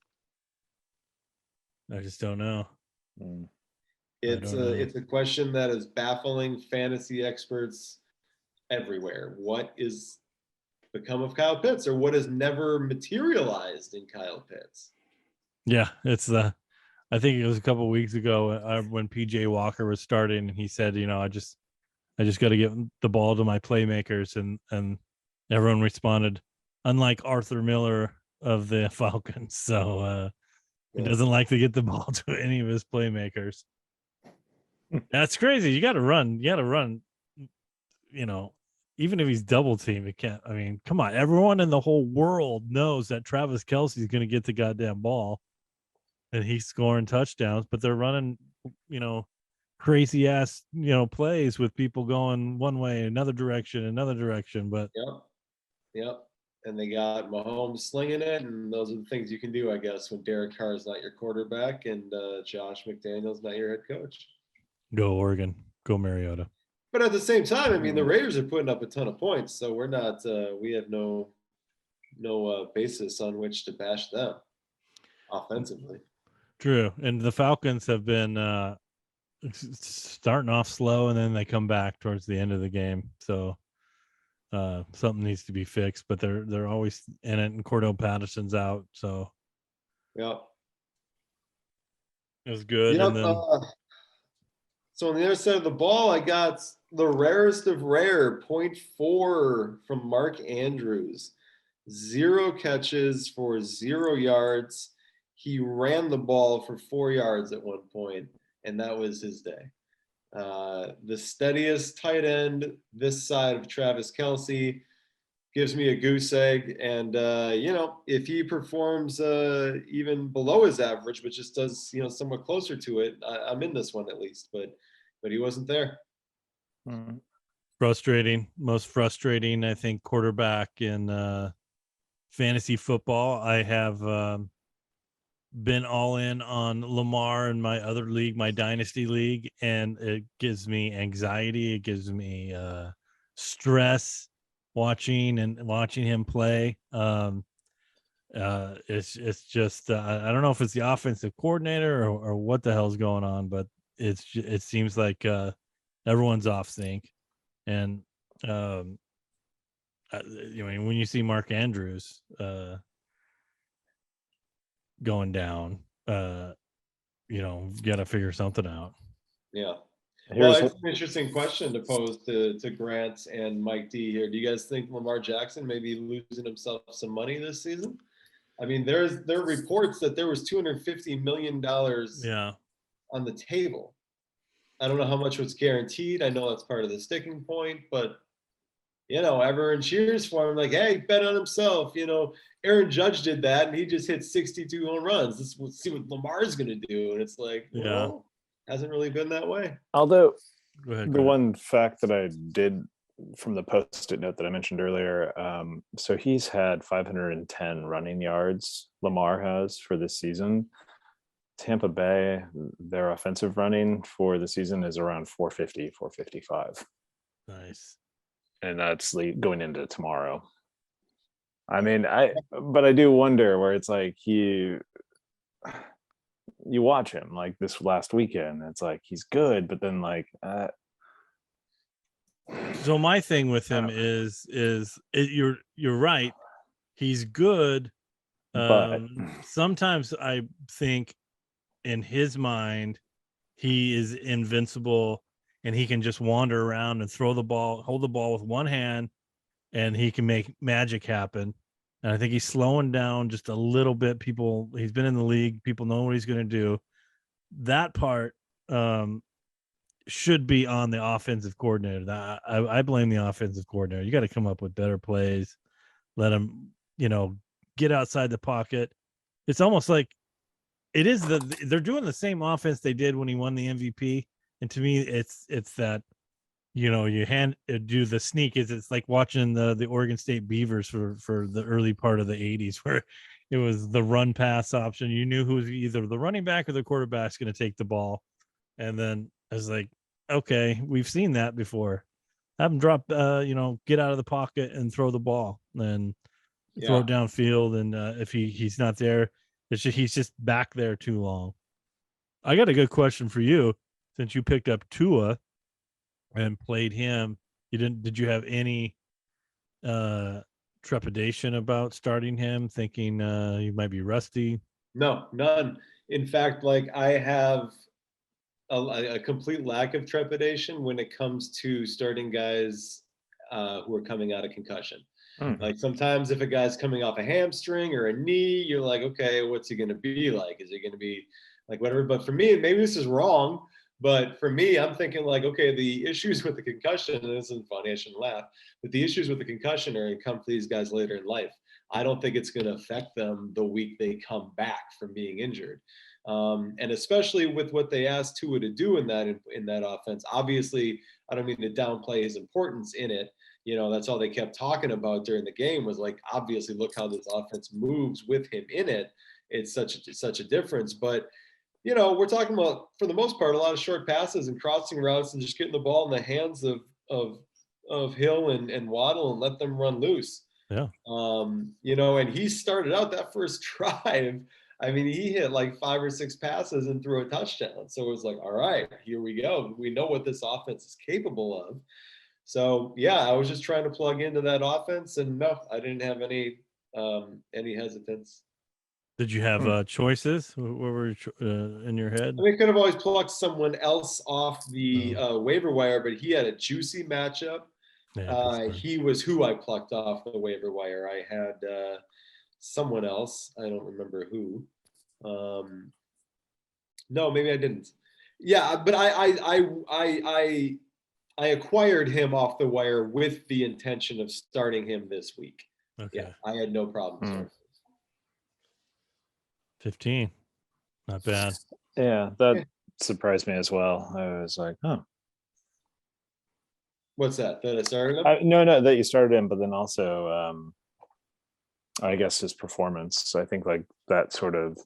I just don't know. It's a question that is baffling fantasy experts everywhere. What is become of Kyle Pitts, or what has never materialized in Kyle Pitts? Yeah, it's I think it was a couple of weeks ago when PJ Walker was starting, and he said, I just got to get the ball to my playmakers, and everyone responded, unlike Arthur Miller of the Falcons. So he doesn't like to get the ball to any of his playmakers. That's crazy. You got to run. Even if he's double teamed, it can't. I mean, come on. Everyone in the whole world knows that Travis Kelce's going to get the goddamn ball, and he's scoring touchdowns. But they're running, crazy ass, plays with people going one way, another direction. But Yep. And they got Mahomes slinging it, and those are the things you can do, I guess, when Derek Carr is not your quarterback and Josh McDaniels not your head coach. Go Oregon, go Mariota. But at the same time, I mean, the Raiders are putting up a ton of points, so we're not. We have no basis on which to bash them offensively. True, and the Falcons have been starting off slow, and then they come back towards the end of the game. So something needs to be fixed, but they're always in it. And Cordell Patterson's out, so yeah, it was good. Yep, and then so on the other side of the ball, I got the rarest of rare, 0.4 from Mark Andrews. 0 catches for 0 yards. He ran the ball for 4 yards at one point, and that was his day. The steadiest tight end this side of Travis Kelce gives me a goose egg. And, if he performs even below his average, but just does, somewhat closer to it, I'm in this one at least. But he wasn't there. Frustrating. Most frustrating, I think, quarterback in fantasy football. I have been all in on Lamar in my other league, my dynasty league, and it gives me anxiety. It gives me stress watching him play. It's just I don't know if it's the offensive coordinator or what the hell's going on, but it seems like everyone's off sync. And when you see Mark Andrews going down, you got to figure something out. Yeah. Well, it's an interesting question to pose to Grant and Mike D here. Do you guys think Lamar Jackson may be losing himself some money this season? I mean, there are reports that there was $250 million on the table. I don't know how much was guaranteed. I know that's part of the sticking point, but everyone cheers for him. Like, hey, bet on himself. Aaron Judge did that, and he just hit 62 home runs. Let's see what Lamar's going to do. And it's like, well, hasn't really been that way. Although the one fact that I did from the Post-it note that I mentioned earlier, so he's had 510 running yards, Lamar has, for this season. Tampa Bay, their offensive running for the season is around 450, 455. Nice. And that's going into tomorrow. I mean, but I do wonder where it's like you watch him like this last weekend. It's like he's good, but then so my thing with him is you're right. He's good. But sometimes I think in his mind he is invincible, and he can just wander around and throw the ball, hold the ball with one hand, and he can make magic happen. And I think he's slowing down just a little bit. He's been in the league. People know what he's going to do. That part should be on the offensive coordinator. I blame the offensive coordinator. You got to come up with better plays. Let him, get outside the pocket. It's almost like they're doing the same offense they did when he won the MVP. And to me, it's that, you do the sneak. It's like watching the Oregon State Beavers for the early part of the 80s, where it was the run pass option. You knew who was either the running back or the quarterback's going to take the ball. And then I was like, okay, we've seen that before. Have him drop, get out of the pocket and throw the ball and throw it downfield. And if he's not there, he's just back there too long. I got a good question for you. Since you picked up Tua and played him, did you have any trepidation about starting him, thinking he might be rusty? No, none. In fact, like I have a complete lack of trepidation when it comes to starting guys who are coming out of concussion. Like sometimes if a guy's coming off a hamstring or a knee, you're like, okay, what's he going to be like? Is he going to be like whatever? But for me, maybe this is wrong, but for me, I'm thinking like, okay, the issues with the concussion, and this isn't funny, I shouldn't laugh, but the issues with the concussion are going to come for these guys later in life. I don't think it's going to affect them the week they come back from being injured. And especially with what they asked Tua to do in that offense. Obviously, I don't mean to downplay his importance in it. You know, that's all they kept talking about during the game was like, obviously, look how this offense moves with him in it. It's such a difference. But you know, we're talking about for the most part a lot of short passes and crossing routes and just getting the ball in the hands of Hill and Waddle and let them run loose. Yeah. You know, and he started out that first drive. I mean, he hit like 5 or 6 passes and threw a touchdown. So it was like, all right, here we go. We know what this offense is capable of. So yeah, I was just trying to plug into that offense, and no, I didn't have any hesitance. Did you have choices? What were in your head? I mean, could have always plucked someone else off the waiver wire, but he had a juicy matchup. Yeah, he was who I plucked off the waiver wire. I had someone else. I don't remember who. No, maybe I didn't. Yeah, but I acquired him off the wire with the intention of starting him this week. Okay. Yeah, I had no problem starting. 15. Not bad. Yeah, that surprised me as well. I was like, oh. What's that? That I started him? No, that you started him, but then also, I guess his performance. I think like that sort of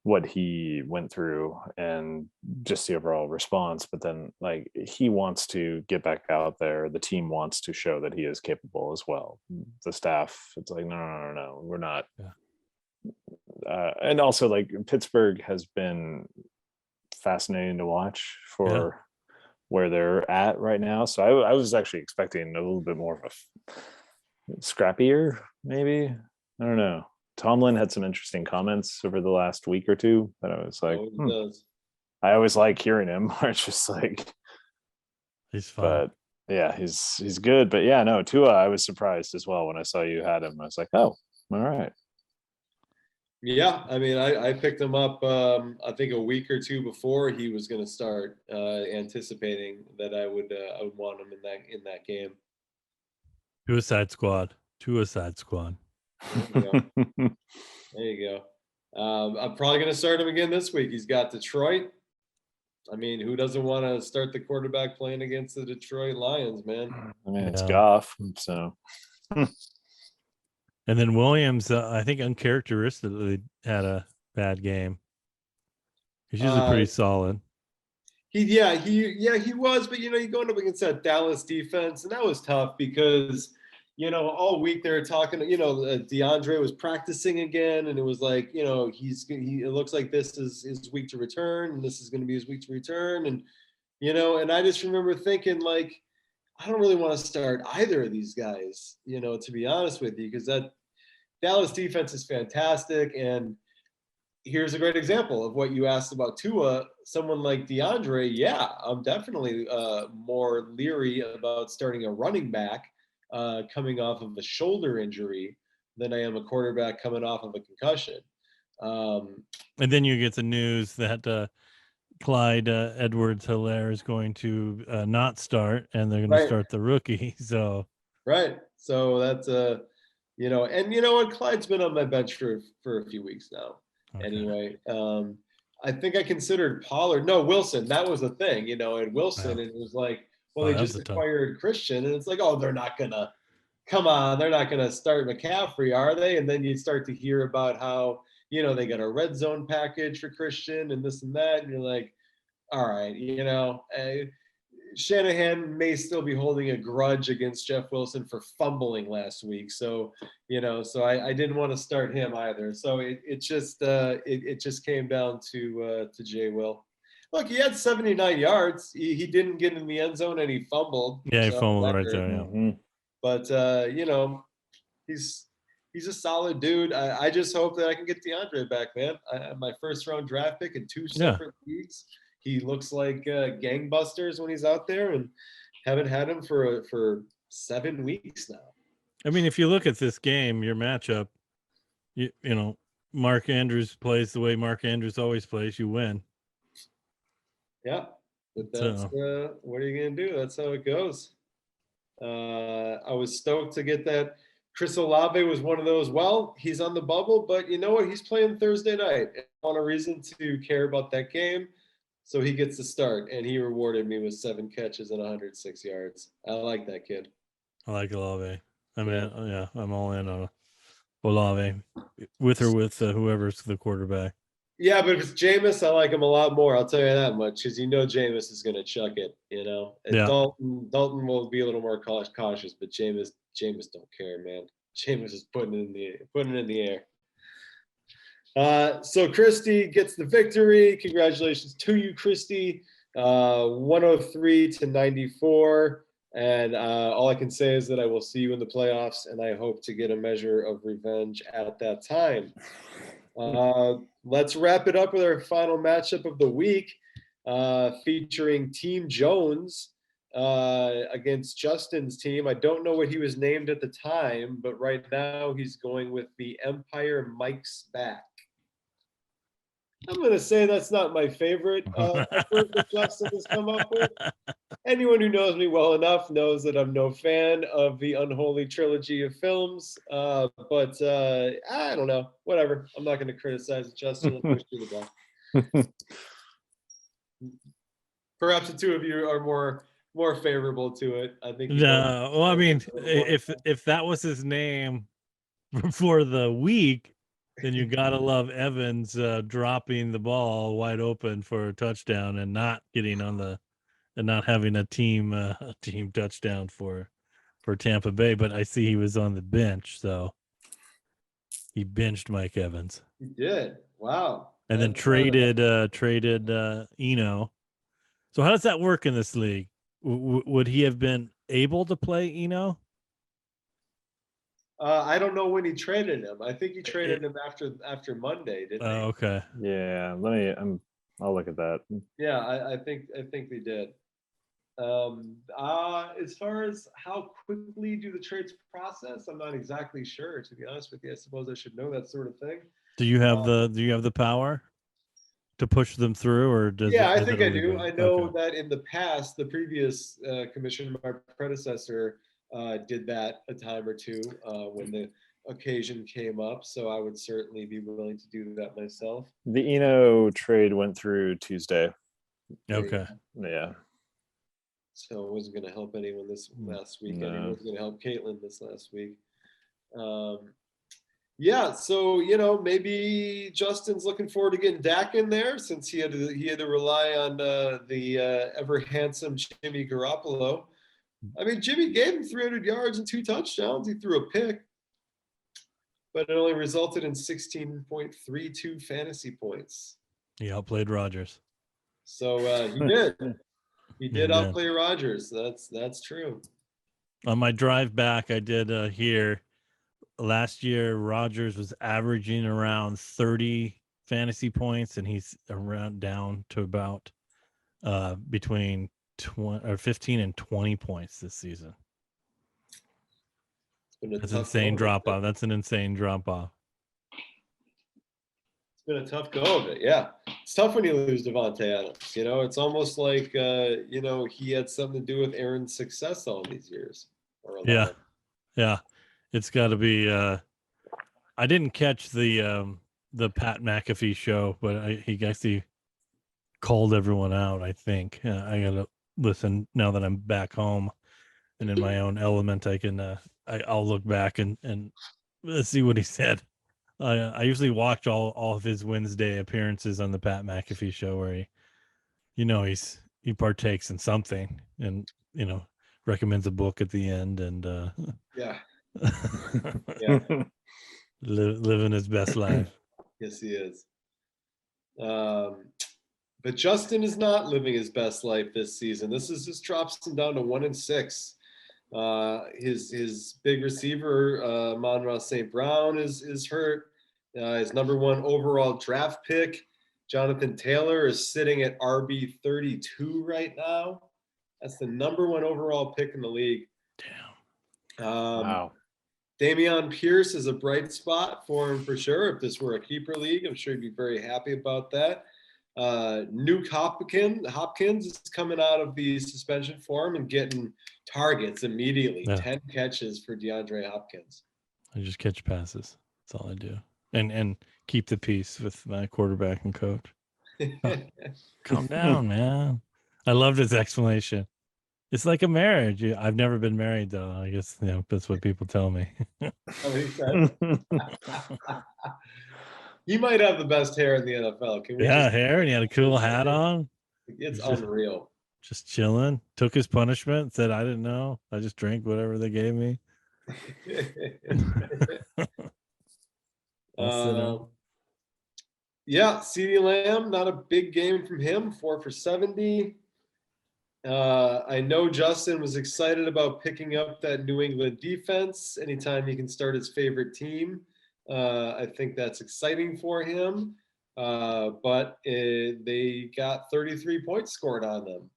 what he went through and just the overall response. But then like he wants to get back out there. The team wants to show that he is capable as well. The staff, it's like, no, we're not. Yeah. And also like Pittsburgh has been fascinating to watch for where they're at right now. So I was actually expecting a little bit more of a scrappier, maybe. I don't know. Tomlin had some interesting comments over the last week or two that I was like, I always like hearing him. It's just like he's fun. But yeah, he's good. But yeah, no, Tua, I was surprised as well when I saw you had him. I was like, oh, all right. Yeah, I mean, I picked him up, I think a week or two before he was going to start, anticipating that I would want him in that game. Suicide Squad. There you go. I'm probably going to start him again this week. He's got Detroit. I mean, who doesn't want to start the quarterback playing against the Detroit Lions, man? I mean, it's Goff, so. And then Williams, I think uncharacteristically had a bad game. He's usually pretty solid. He was, but you're going up against that Dallas defense, and that was tough because all week they were talking. DeAndre was practicing again, and it was like, it looks like this is his week to return, and this is going to be his week to return, and and I just remember thinking like, I don't really want to start either of these guys, to be honest with you, because that Dallas defense is fantastic. And here's a great example of what you asked about Tua. Someone like DeAndre, yeah, I'm definitely more leery about starting a running back coming off of a shoulder injury than I am a quarterback coming off of a concussion. And then you get the news that Clyde Edwards-Helaire is going to not start, and they're going to start the rookie. So that's and Clyde's been on my bench for a few weeks now. Okay. Anyway, I think I considered Pollard. No, Wilson. That was the thing, and Wilson. And it was like, well, they just acquired Christian, and it's like, oh, they're not gonna start McCaffrey, are they? And then you start to hear about how they got a red zone package for Christian and this and that, and you're like, all right, Shanahan may still be holding a grudge against Jeff Wilson for fumbling last week. So, so I didn't want to start him either. So it just came down to Jay Will. Look, he had 79 yards. He didn't get in the end zone and he fumbled. Yeah, he fumbled right there. Yeah. But he's he's a solid dude. I just hope that I can get DeAndre back, man. My first round draft pick in 2 separate leagues. He looks like gangbusters when he's out there, and haven't had him for 7 weeks now. I mean, if you look at this game, your matchup, you know, Mark Andrews plays the way Mark Andrews always plays, you win. Yeah, but that's what are you gonna do? That's how it goes. I was stoked to get that. Chris Olave was one of those. Well, he's on the bubble, but you know what? He's playing Thursday night. I want a reason to care about that game, so he gets to start, and he rewarded me with 7 catches and 106 yards. I like that kid. I like Olave. I mean, yeah, I'm all in on Olave, with or with whoever's the quarterback. Yeah, but if it's Jameis, I like him a lot more. I'll tell you that much, because you know Jameis is going to chuck it. You know, and Yeah. Dalton will be a little more cautious, but Jameis don't care, man. Jameis is putting it in the air. So Christy gets the victory. Congratulations to you, Christy. 103-94. And all I can say is that I will see you in the playoffs, and I hope to get a measure of revenge at that time. Let's wrap it up with our final matchup of the week, featuring Team Jones against Justin's team. I don't know what he was named at the time, but right now he's going with the Empire Mike's Back. I'm going to say that's not my favorite effort that Justin has come up with. Anyone who knows me well enough knows that I'm no fan of the Unholy Trilogy of films, but I don't know. Whatever. I'm not going to criticize it, Justin. Let's wish you the best. Perhaps the two of you are more favorable to it. I think. No, well, I mean, if that was his name for the week, then you gotta love Evans dropping the ball wide open for a touchdown and not getting on the and not having a team touchdown for Tampa Bay. But I see he was on the bench, so he benched Mike Evans. He did. Wow. And then traded Eno. So how does that work in this league? Would he have been able to play Eno? I don't know when he traded him. I think he traded him after Monday, didn't he? Oh, okay. Yeah, I'll look at that. Yeah, I think they did. As far as how quickly do the trades process, I'm not exactly sure, to be honest with you. I suppose I should know that sort of thing. Do you have the power to push them through, or does I think I do. I know okay. that in the past, the previous commissioner, my predecessor, did that a time or two when the occasion came up. So I would certainly be willing to do that myself. The Eno trade went through Tuesday. Okay. Yeah. So it wasn't going to help anyone this last week. No. And it wasn't going to help Caitlin this last week. Yeah, so maybe Justin's looking forward to getting Dak in there, since he had to rely on the ever handsome Jimmy Garoppolo. I mean, Jimmy gave him 300 yards and 2 touchdowns. He threw a pick, but it only resulted in 16.32 fantasy points. He outplayed Rodgers. So he did. He did outplay Rodgers. That's true. On my drive back, I did hear last year Rodgers was averaging around 30 fantasy points, and he's around down to about between 15 and 20 points this season. That's an insane drop off. That's an insane drop off. It's been a tough go of it. Yeah, it's tough when you lose Devontae Adams. It's almost like he had something to do with Aaron's success all these years. Yeah. It's got to be. I didn't catch the Pat McAfee show, but he actually called everyone out. I think I gotta listen now that I'm back home and in my own element. I can I'll look back and see what he said. I usually watch all of his Wednesday appearances on the Pat McAfee show, where he partakes in something and recommends a book at the end and yeah. living his best life. Yes, he is. But Justin is not living his best life this season. This drops him down to 1-6. His big receiver, Monroe St. Brown, is hurt. His number 1 overall draft pick, Jonathan Taylor, is sitting at RB 32 right now. That's the number 1 overall pick in the league. Damn. Wow. Dameon Pierce is a bright spot for him for sure. If this were a keeper league, I'm sure he'd be very happy about that. Nuke Hopkins is coming out of the suspension for him and getting targets immediately. Yeah. 10 catches for DeAndre Hopkins. I just catch passes. That's all I do. And keep the peace with my quarterback and coach. Calm down, man. I loved his explanation. It's like a marriage. I've never been married, though. I guess that's what people tell me. He might have the best hair in the NFL. Can we hair, and he had a cool hat on. It's unreal. Just chilling. Took his punishment. Said, I didn't know. I just drank whatever they gave me. Yeah, CeeDee Lamb, not a big game from him, 4 for 70. I know Justin was excited about picking up that New England defense anytime he can start his favorite team. I think that's exciting for him. But they got 33 points scored on them.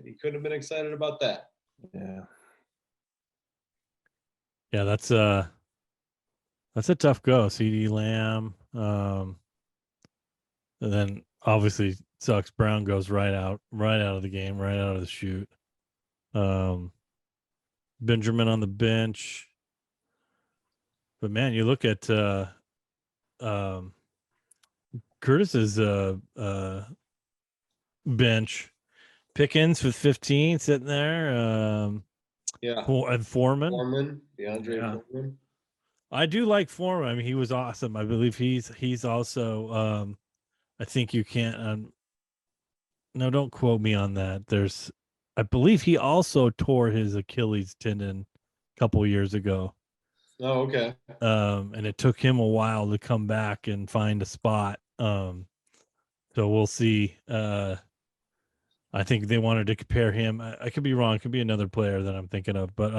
He couldn't have been excited about that. Yeah, that's a tough go. CeeDee Lamb. And then obviously sucks. Brown goes right out of the game, right out of the chute. Benjamin on the bench. But man, you look at Curtis's bench. Pickens with 15 sitting there. And Foreman. DeAndre Foreman. I do like Foreman. I mean, he was awesome. I believe he's also I think you can't no, don't quote me on that. I believe he also tore his Achilles tendon a couple years ago. Oh, okay. And it took him a while to come back and find a spot. So we'll see. I think they wanted to compare him. I could be wrong. It could be another player that I'm thinking of, but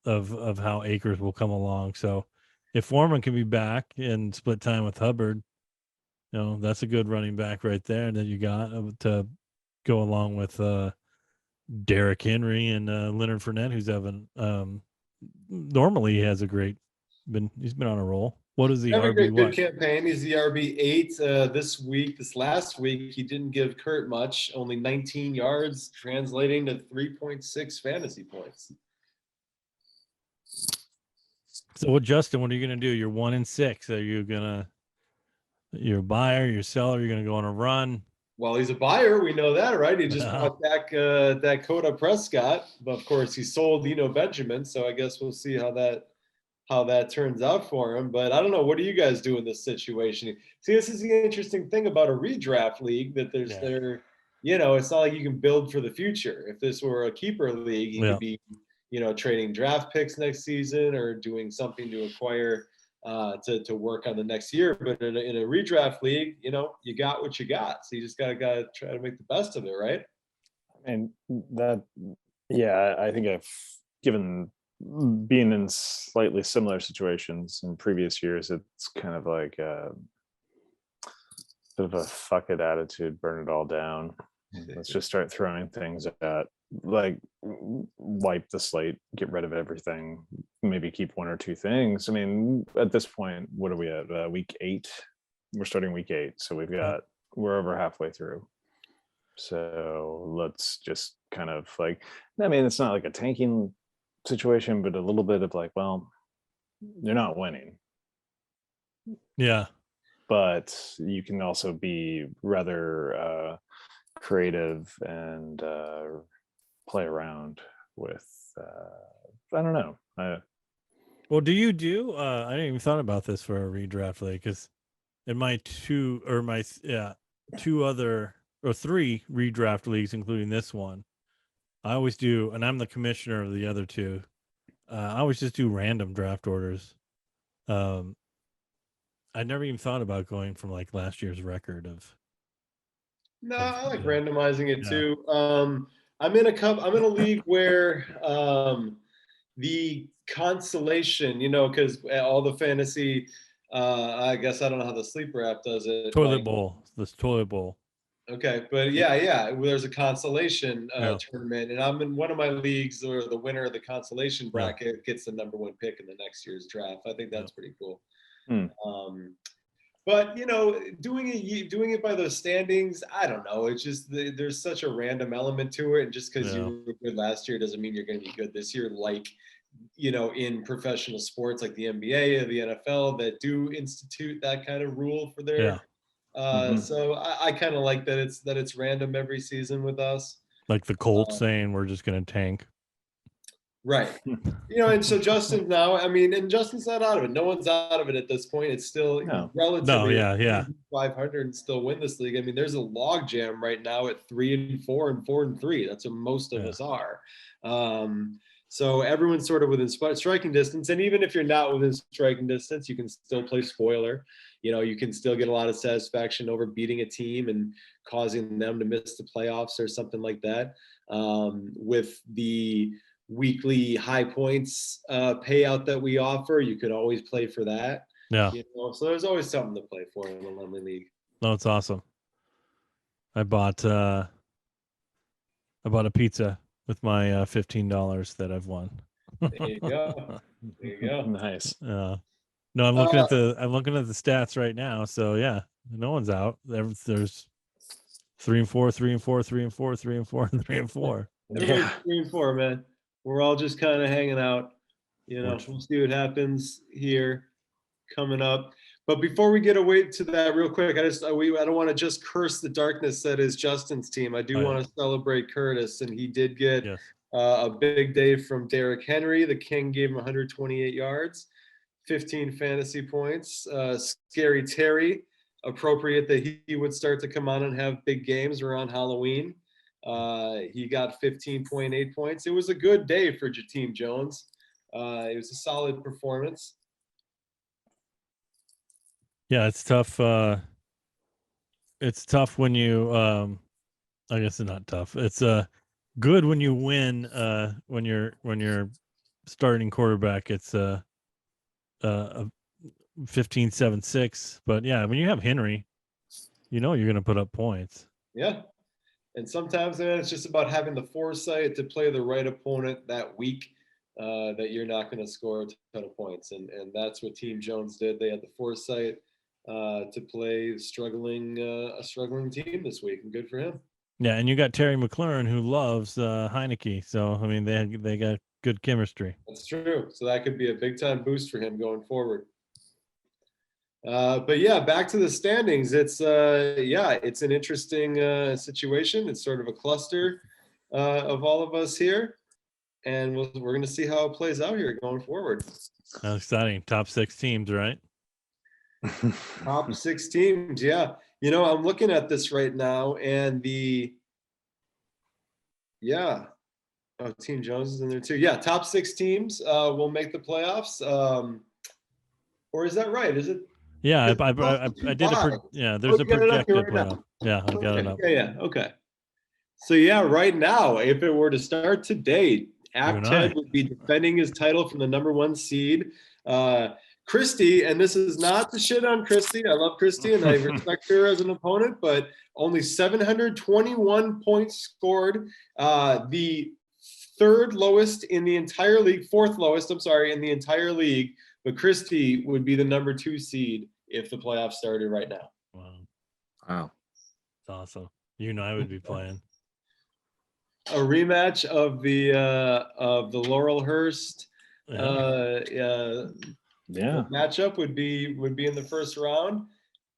of how Akers will come along. So if Foreman can be back and split time with Hubbard, that's a good running back right there. And then you got to go along with Derrick Henry and Leonard Fournette, who's having normally he has he's been on a roll. What is the RB? Good campaign. He's the RB8 this last week. He didn't give Kurt much, only 19 yards, translating to 3.6 fantasy points. So, Justin, what are you going to do? You're 1-6. Are you you're a buyer, you're a seller, you're going to go on a run? Well, he's a buyer. We know that, right? He just bought back Dakota Prescott, but of course he sold Benjamin. So I guess we'll see how that turns out for him. But I don't know. What do you guys do in this situation? See, this is the interesting thing about a redraft league, that it's not like you can build for the future. If this were a keeper league, you could be, trading draft picks next season or doing something to acquire to work on the next year. But in a redraft league, you got what you got. So you just gotta try to make the best of it, right? And I think I've given being in slightly similar situations in previous years, it's kind of like a bit of a fuck it attitude, burn it all down. Let's just start throwing things at, like, wipe the slate, get rid of everything, maybe keep one or two things. I mean, at this point, what are we at? Week 8? We're starting week 8. So we're over halfway through. So let's just kind of it's not like a tanking situation, but a little bit of like, well, you're not winning. Yeah. But you can also be rather creative and play around with I don't know. Well, do you I didn't even thought about this for a redraft league, because in my 2 other or 3 redraft leagues, including this one, I always do, and I'm the commissioner of the other 2. I always just do random draft orders. I never even thought about going from like last year's record of. No, I like randomizing it too. I'm in a league where the consolation, because all the fantasy, I guess I don't know how the sleeper app does it. Toilet bowl. This toilet bowl. Okay, but yeah, there's a consolation Yeah. tournament, and I'm in one of my leagues where the winner of the consolation bracket gets the number 1 pick in the next year's draft. I think that's pretty cool. But doing it by those standings, I don't know. It's just there's such a random element to it, and just because you were good last year doesn't mean you're going to be good this year. Like, in professional sports like the NBA or the NFL that do institute that kind of rule for their. So I kind of like that it's random every season with us. Like the Colts saying we're just going to tank. Right. And so Justin's now, and Justin's not out of it. No one's out of it at this point. It's still relatively 500 and still win this league. There's a log jam right now at 3-4 and 4-3. That's what most of us are. So everyone's sort of within striking distance. And even if you're not within striking distance, you can still play spoiler. You can still get a lot of satisfaction over beating a team and causing them to miss the playoffs or something like that. With the weekly high points payout that we offer, you could always play for that. So there's always something to play for in the Laemmle League. No, it's awesome. I bought a pizza with my $15 that I've won. There you go. Nice. No, I'm looking at the stats right now. So yeah, no one's out. There's 3-4, 3-4, 3-4, 3-4, and 3-4. Everyone's 3-4, man. We're all just kind of hanging out. We'll see what happens here coming up. But before we get away to that real quick, I don't want to just curse the darkness that is Justin's team. I do want to celebrate Curtis, and he did get a big day from Derrick Henry. The King gave him 128 yards, 15 fantasy points. Scary Terry, appropriate that he would start to come on and have big games around Halloween. He got 15.8 points. It was a good day for Jateem Jones. It was a solid performance. Yeah, it's tough. It's tough when you. I guess it's not tough. It's good when you win. When you're starting quarterback, it's a 15-7-6. But yeah, when you have Henry, you're going to put up points. Yeah. And sometimes it's just about having the foresight to play the right opponent that week that you're not going to score a ton of points. And that's what Team Jones did. They had the foresight to play a struggling team this week, and good for him. Yeah, and you got Terry McLaurin who loves Heineke. So, they got good chemistry. That's true. So that could be a big-time boost for him going forward. But yeah, back to the standings. It's it's an interesting situation. It's sort of a cluster of all of us here, and we're going to see how it plays out here going forward. That's exciting. Top 6 teams, right? Top 6 teams, yeah. I'm looking at this right now, and Team Jones is in there too. Yeah, top 6 teams will make the playoffs. Or is that right? Is it? Yeah, I did there's a projected playoff. Yeah, I got it up. Yeah, okay. So yeah, right now, if it were to start today, Ted would be defending his title from the number 1 seed. Christy, and this is not to shit on Christy. I love Christy and I respect her as an opponent, but only 721 points scored. The 4th lowest in the entire league, in the entire league. But Christy would be the number 2 seed if the playoffs started right now. Wow. That's awesome. I would be playing. A rematch of the Laurelhurst matchup would be in the first round.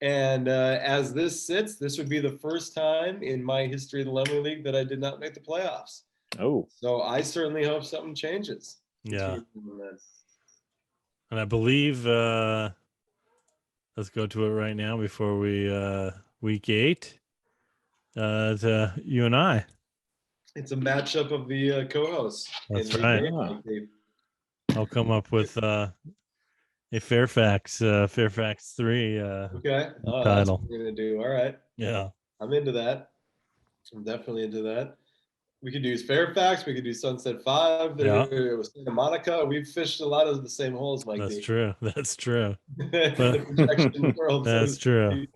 And as this sits, this would be the first time in my history of the Laemmle League that I did not make the playoffs. Oh. So I certainly hope something changes. Yeah. And I believe let's go to it right now before we week 8. To you and I. It's a matchup of the co-hosts. That's right. I'll come up with a Fairfax 3 okay. title. That's what we're gonna do. All right. Yeah. I'm into that. I'm definitely into that. We could use Fairfax. We could do Sunset 5. There was Santa Monica. We've fished a lot of the same holes, Mike. That's true. That's true. The projection world. That's true.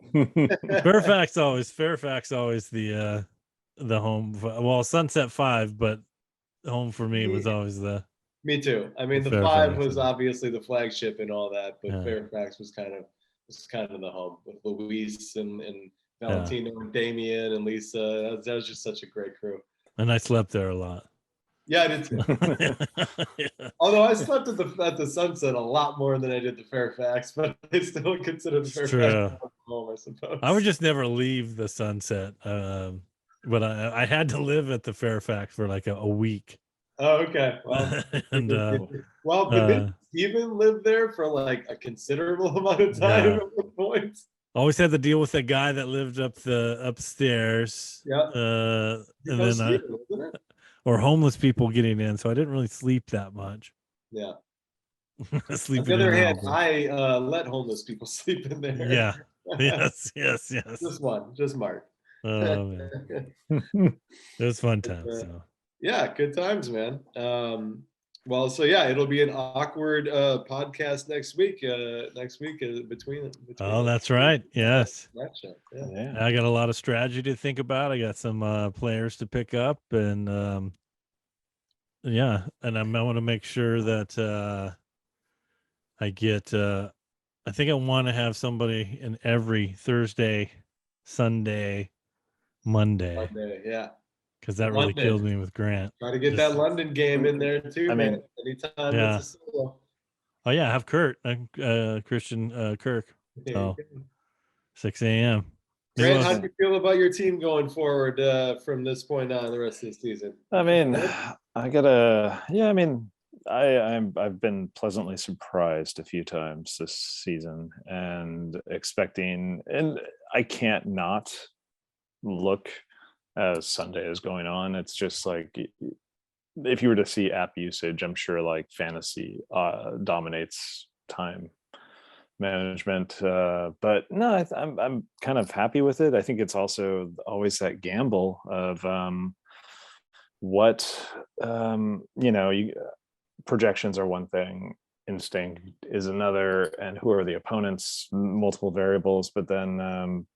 Fairfax always the home. Well, Sunset 5, but home for me was always the. Me too. I mean, the Fairfax, 5 was obviously the flagship and all that, but Fairfax was kind of the home with Luis and Valentino and Damien and Lisa. That was just such a great crew. And I slept there a lot. Yeah, I did too. Although I slept at the Sunset a lot more than I did the Fairfax, but I still consider the Fairfax home, I suppose. I would just never leave the Sunset, but I had to live at the Fairfax for like a week. Oh, okay. Well, and but did Steven live there for like a considerable amount of time at one point? Always had to deal with a guy that lived up the upstairs. Yeah. And then or homeless people getting in, so I didn't really sleep that much. Yeah. On the other hand, I let homeless people sleep in there. Yeah. Yes. Just Mark. Oh man. It was fun times. So. Yeah, good times, man. Well, so yeah, it'll be an awkward podcast next week. Between. Oh, that's right. Yes. Yeah. I got a lot of strategy to think about. I got some players to pick up, and and I want to make sure that I get. I think I want to have somebody in every Thursday, Sunday, Monday. Yeah. Because that really killed me with Grant. Try to get that London game in there too. I mean, anytime it's a solo. Oh yeah, I have Kurt, Christian Kirk. So 6 a.m. Grant, how do you feel about your team going forward from this point on the rest of the season? I mean, I've been pleasantly surprised a few times this season and expecting, and I can't not look as Sunday is going on. It's just like, if you were to see app usage, I'm sure like fantasy dominates time management, but no, I'm kind of happy with it. I think it's also always that gamble of projections are one thing, instinct is another, and who are the opponents, multiple variables, but then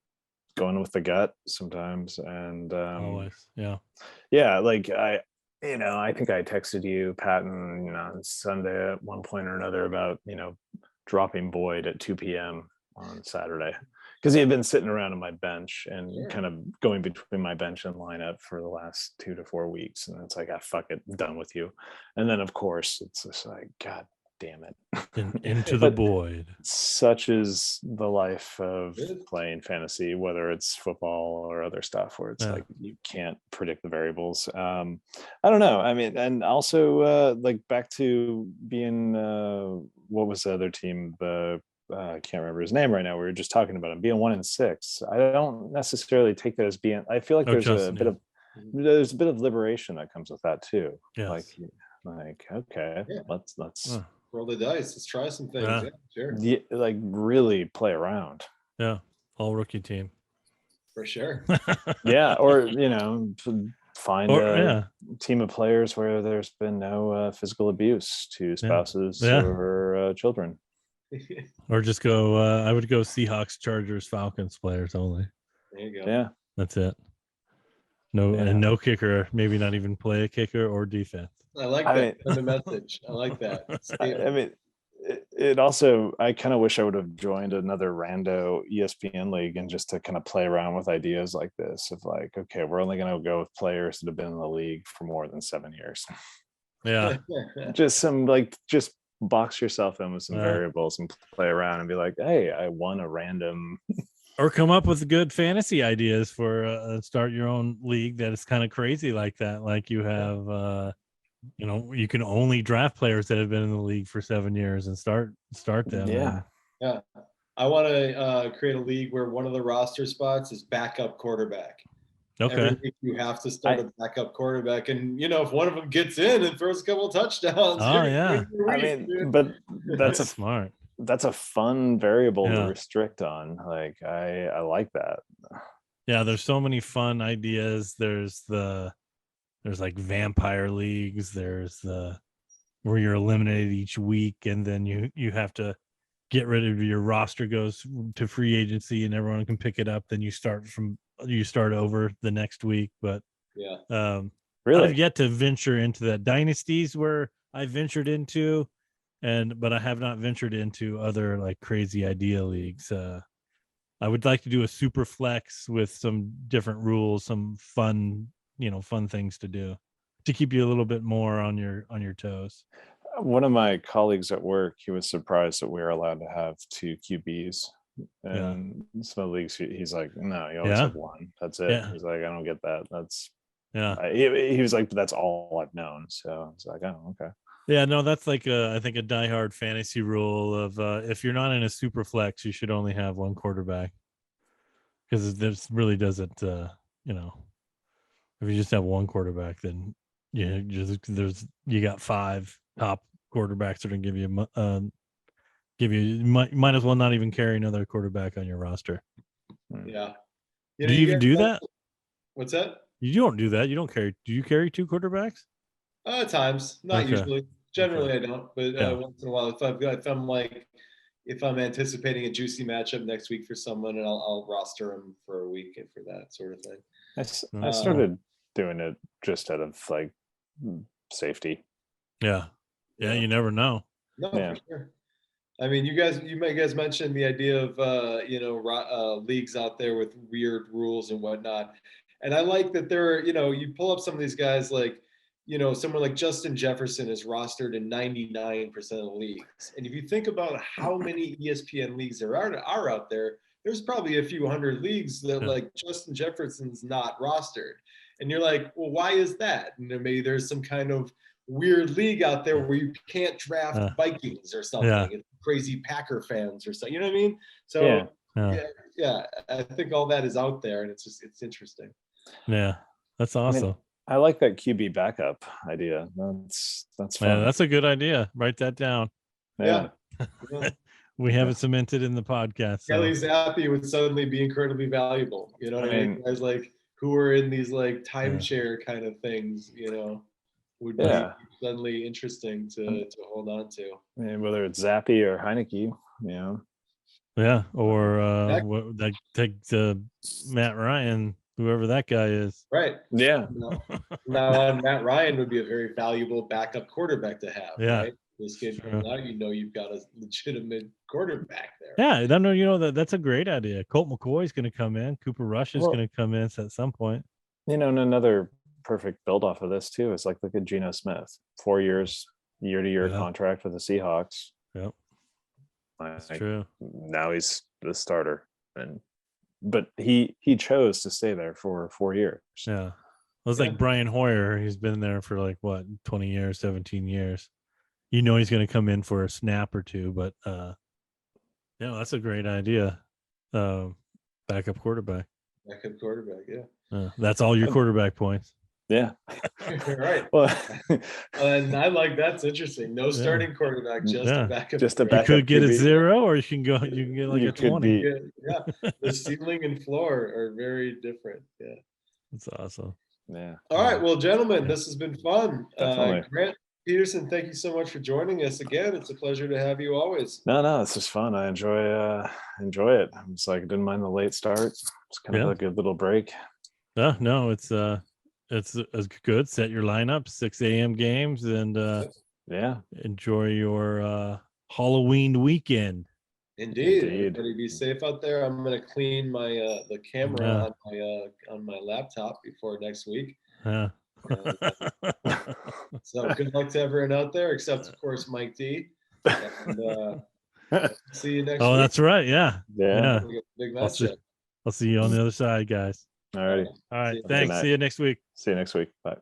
going with the gut sometimes. And always, like I think I texted you, Patton, on Sunday at one point or another about dropping Boyd at 2 p.m. on Saturday because he had been sitting around on my bench and kind of going between my bench and lineup for the last 2 to 4 weeks, and it's like, fuck it, I'm done with you. And then of course it's just like, God damn it, into the Boyd. Such is the life of playing fantasy, whether it's football or other stuff, where it's like you can't predict the variables. I don't know. I mean, and also like back to being what was the other team? I can't remember his name right now. We were just talking about him being 1-6. I don't necessarily take that as being. I feel like there's a bit of liberation that comes with that too. Yes. Like okay, let's roll the dice. Let's try some things. Yeah. Sure. Like really play around. Yeah, all rookie team for sure. Yeah, or find a team of players where there's been no physical abuse to spouses or children. Or just go. I would go Seahawks, Chargers, Falcons players only. There you go. Yeah, that's it. And no kicker. Maybe not even play a kicker or defense. I like that kind of message. I like that. I mean, it also, I kind of wish I would have joined another rando ESPN league and just to kind of play around with ideas like this of like, okay, we're only going to go with players that have been in the league for more than 7 years. Yeah. Just box yourself in with some variables and play around and be like, hey, I won a random. Or come up with good fantasy ideas for start your own league that is kind of crazy like that. Like you have, you can only draft players that have been in the league for 7 years and start them. Yeah. I want to create a league where one of the roster spots is backup quarterback. Okay. Every week you have to start a backup quarterback, and if one of them gets in and throws a couple of touchdowns. But that's smart. That's a fun variable to restrict on. Like I like that. Yeah, there's so many fun ideas. There's there's like vampire leagues. There's the where you're eliminated each week, and then you have to get rid of your roster goes to free agency, and everyone can pick it up. Then you start over the next week. But Yeah. Really? I've yet to venture into that dynasties where I ventured into, but I have not ventured into other like crazy idea leagues. I would like to do a super flex with some different rules, some fun things to do to keep you a little bit more on your toes. One of my colleagues at work, he was surprised that we were allowed to have 2 QBs. And some of the leagues, he's like, no, you always have one. That's it. Yeah. He's like, I don't get that. That's Yeah. He was like, but that's all I've known. So it's like, oh, okay. Yeah, no, that's like I think a diehard fantasy rule of if you're not in a super flex, you should only have one quarterback, because this really doesn't, if you just have one quarterback, then you got 5 top quarterbacks that are gonna might as well not even carry another quarterback on your roster. Yeah. Do you even do that? What's that? You don't do that. You don't carry. Do you carry 2 quarterbacks? At times, not usually. Generally, I don't. But once in a while, if I'm anticipating a juicy matchup next week for someone, and I'll roster them for a week and for that sort of thing. I started doing it just out of like safety. Yeah. You never know. No, for sure. I mean, you guys mentioned the idea of leagues out there with weird rules and whatnot, and I like that you pull up some of these guys like, someone like Justin Jefferson is rostered in 99% of the leagues, and if you think about how many ESPN leagues there are out there, there's probably a few hundred leagues that like Justin Jefferson's not rostered, and you're like, well, why is that? And maybe there's some kind of weird league out there where you can't draft Vikings or something. It's crazy Packer fans or something. You know what I mean? So yeah, I think all that is out there, and it's interesting. Yeah, that's awesome. I like that QB backup idea. That's fun. Yeah, that's a good idea. Write that down. Yeah. We have it cemented in the podcast. So. Kelly Zappi would suddenly be incredibly valuable. You know what I mean? Guys like who are in these like timeshare kind of things, would be suddenly interesting to hold on to. Whether it's Zappy or Heineke, Yeah, or take Matt Ryan, whoever that guy is. Right. Yeah. Now Matt Ryan would be a very valuable backup quarterback to have. Yeah. Right? This kid comes out, you've got a legitimate quarterback there. Yeah, I know. That's a great idea. Colt McCoy's going to come in. Cooper Rush is going to come in at some point. And another perfect build off of this too is like, look at Geno Smith, 4 years, year-to-year contract with the Seahawks. Yep, that's true. Now he's the starter, but he chose to stay there for 4 years. Yeah, it was like Brian Hoyer. He's been there for like 20 years, 17 years. He's going to come in for a snap or two, but that's a great idea. Backup quarterback. That's all your quarterback points. Yeah. Right. Well, and I like that's interesting. No starting quarterback, just a backup. Just a backup. You could get a 0, or you can get like a 20. The ceiling and floor are very different. Yeah. That's awesome. Yeah. All right. Well, gentlemen, this has been fun. Definitely. Grant Peterson, thank you so much for joining us again. It's a pleasure to have you always. No, this is fun. I enjoy it. It's like I didn't mind the late start. It's kind of a good little break. No, it's good. Set your lineup, 6 a.m. games, and enjoy your Halloween weekend. Indeed. Everybody be safe out there. I'm gonna clean my the camera on my laptop before next week. Yeah. So good luck to everyone out there, except of course Mike D. And, see you next week. Oh, that's right. Yeah. Big matchup. I'll see you on the other side, guys. All righty. All right. Thanks. See you next week. See you next week. Bye.